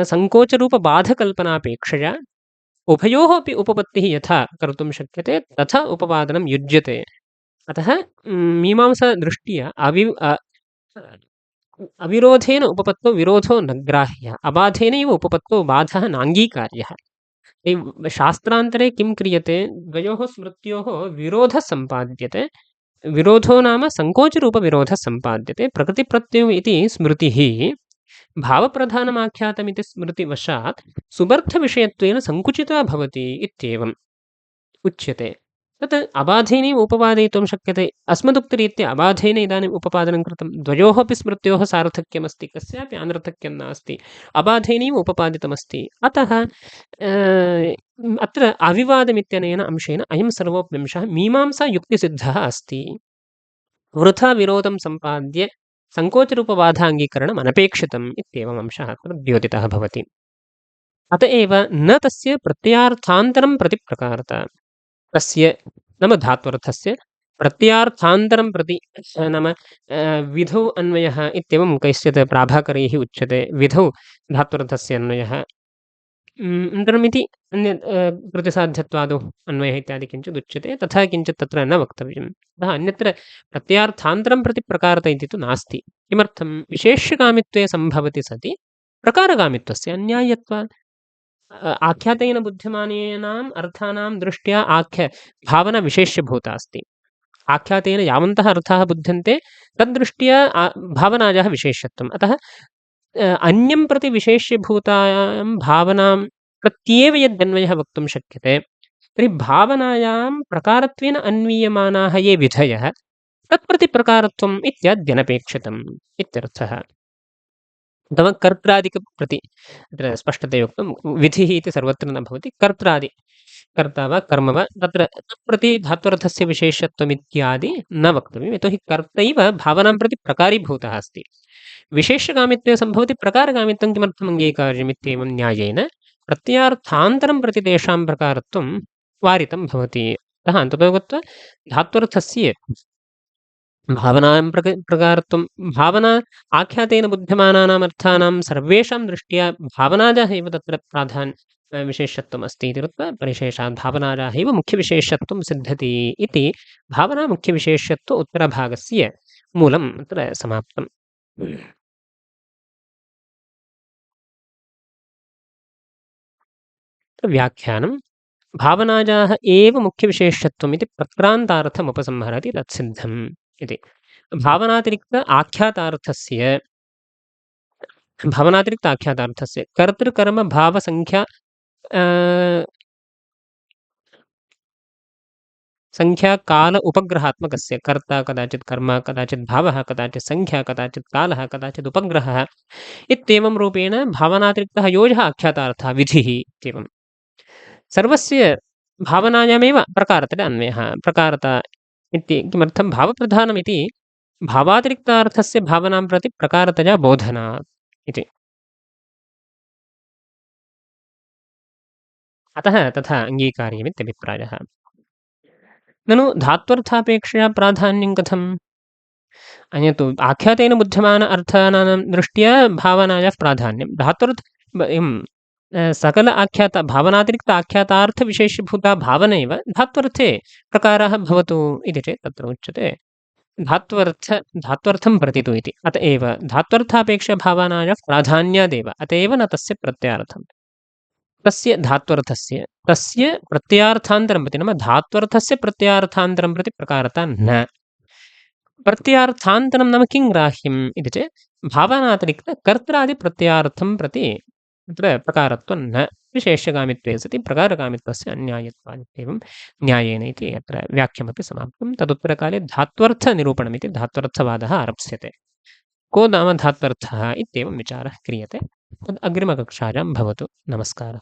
सङ्कोचरूपबाधकल्पनापेक्षया उभयोः अपि उपपत्तिः यथा कर्तुं शक्यते तथा उपपादनं युज्यते। अतः मीमांसादृष्ट्या अविरोधेन उपपत्तौ विरोधो न ग्राह्यः, अबाधेनैव उपपत्तौ बाधः नाङ्गीकार्यः। शास्त्रान्तरे किं क्रियते, द्वयोः स्मृत्योः विरोधः सम्पाद्यते। विरोधो नाम सङ्कोचरूपविरोधः सम्पाद्यते। प्रकृतिप्रत्ययो इति स्मृतिः भावप्रधानमाख्यातमिति स्मृतिवशात् सुबर्थविषयत्वेन सङ्कुचिता भवति इत्येवम् उच्यते। तत् अबाधेनैव उपपादयितुं शक्यते। अस्मदुक्तरीत्या अबाधेन इदानीम् उपपादनं कृतं। द्वयोः अपि स्मृत्योः सार्थक्यमस्ति, कस्यापि अनर्थक्यं नास्ति। अबाधेनैव उपपादितमस्ति। अतः अत्र अविवादमित्यनेन अंशेन अयं सर्वोऽपि अंशः मीमांसायुक्तिसिद्धः अस्ति। वृथा विरोधं सम्पाद्य सङ्कोचरूपबाधाङ्गीकरणम् अनपेक्षितम् इत्येवम् अंशः अत्र द्योतितः भवति। अत एव न तस्य प्रत्ययार्थान्तरं प्रति प्रकारता। तस्य नाम धात्वर्थस्य प्रत्ययार्थान्तरं प्रति नाम विधौ अन्वयः इत्येवं कैश्चित् प्राभाकरैः उच्यते। विधौ धात्वर्थस्य अन्वयः अनन्तरमिति अन्यत् प्रतिसाध्यत्वादौ अन्वयः इत्यादि किञ्चित् उच्यते। तथा किञ्चित् तत्र न वक्तव्यम्। अतः अन्यत्र प्रत्ययार्थान्तरं प्रति प्रकारत इति तु नास्ति। किमर्थं? विशेष्यकामित्वे सम्भवति सति प्रकारकामित्वस्य अन्याय्यत्वात्। आख्यातेन बुध्यमानानाम् अर्थानां दृष्ट्या भावना विशेष्यभूता अस्ति। आख्यातेन यावन्तः अर्थाः बुध्यन्ते तद्दृष्ट्या भावनायाः विशेष्यत्वम्। अतः अन्यं प्रति विशेष्यभूतायां भावनां प्रत्येव यदन्वयः वक्तुं शक्यते, तर्हि भावनायां प्रकारत्वेन अन्वीयमानाः ये विधयः तत्प्रति प्रकारत्वम् इत्याद्यनपेक्षितम् इत्यर्थः। अथवा कर्त्रादिकप्रति अत्र स्पष्टतया उक्तं विधिः इति सर्वत्र न भवति। कर्त्रादि कर्ता वा कर्म वा तत्र तत्प्रति धात्वर्थस्य विशेषत्वमित्यादि न वक्तव्यम्। यतोहि कर्तैव भावनां प्रति प्रकारीभूतः अस्ति। विशेष्यकामित्वे सम्भवति प्रकारकामित्वं किमर्थम् अङ्गीकार्यमित्येवं न्यायेन प्रत्ययार्थान्तरं प्रति तेषां प्रकारत्वं वारितं भवति। अतः अन्ततो गत्वा धात्वर्थस्य भावनां प्रकारत्वं भावना आख्यातेन बुध्यमानानाम् अर्थानां सर्वेषां दृष्ट्या भावनायाः एव तत्र विशेषत्वम् अस्ति इति कृत्वा परिशेषात् भावनायाः एव मुख्यविशेषत्वं सिद्ध्यति इति भावनामुख्यविशेष्यत्व उत्तरभागस्य मूलम् अत्र समाप्तम्। व्याख्यानं भावनायाः एव मुख्यविशेष्यत्वम् इति प्रक्रान्तार्थमुपसंहरति तत्सिद्धम् इति। भावनातिरिक्त आख्यातार्थस्य कर्तृकर्मभावसङ्ख्या संख्या काल उपग्रहात्मकस्य कर्ता कदाचित् कर्म कदाचित् भावः कदाचित् संख्या कदाचित् कालः कदाचित् उपग्रहः इत्येवं रूपेण भावनातिरिक्तः योजः आख्यातार्थः विधिः इत्येवं सर्वस्य भावनायामेव प्रकारतः अन्वयः प्रकारता इति किमर्थं भावप्रधानमिति भावातिरिक्तार्थस्य भावनां प्रति प्रकारतया बोधना इति। अतः तथा अङ्गीकार्यमित्यभिप्रायः। ननु धात्वर्थापेक्षया प्राधान्यं कथम्? अन्यत् आख्यातेन बुध्यमान अर्थानां दृष्ट्या भावनायाः प्राधान्यं सकल आख्यात भावनातिरिक्त आख्यातार्थविशेषभूता भावनैव धात्वर्थे प्रकारः भवतु इति चेत् तत्र उच्यते धात्वर्थं प्रति तु इति। अत एव धात्वर्थापेक्षभावनायाः प्राधान्यादेव अत एव न तस्य प्रत्ययार्थम् तस्य धात्वर्थस्य तस्य प्रत्ययार्थान्तरं प्रति नाम धात्वर्थस्य प्रत्ययार्थान्तरं प्रति प्रकारता न। प्रत्ययार्थान्तरं नाम किं ग्राह्यम् इति चेत् भावनातिरिक्त कर्त्रादिप्रत्ययार्थं प्रति तत्र प्रकारत्वं न विशेष्यकामित्वे सति प्रकारकामित्वस्य अन्यायत्वादित्येवं न्यायेन इति अत्र व्याख्यमपि समाप्तं। तदुत्तरकाले धात्वर्थनिरूपणमिति धात्वर्थवादः आरप्स्यते। को नाम धात्वर्थः इत्येवं विचारः क्रियते। तद् अग्रिमकक्षायां भवतु। नमस्कारः।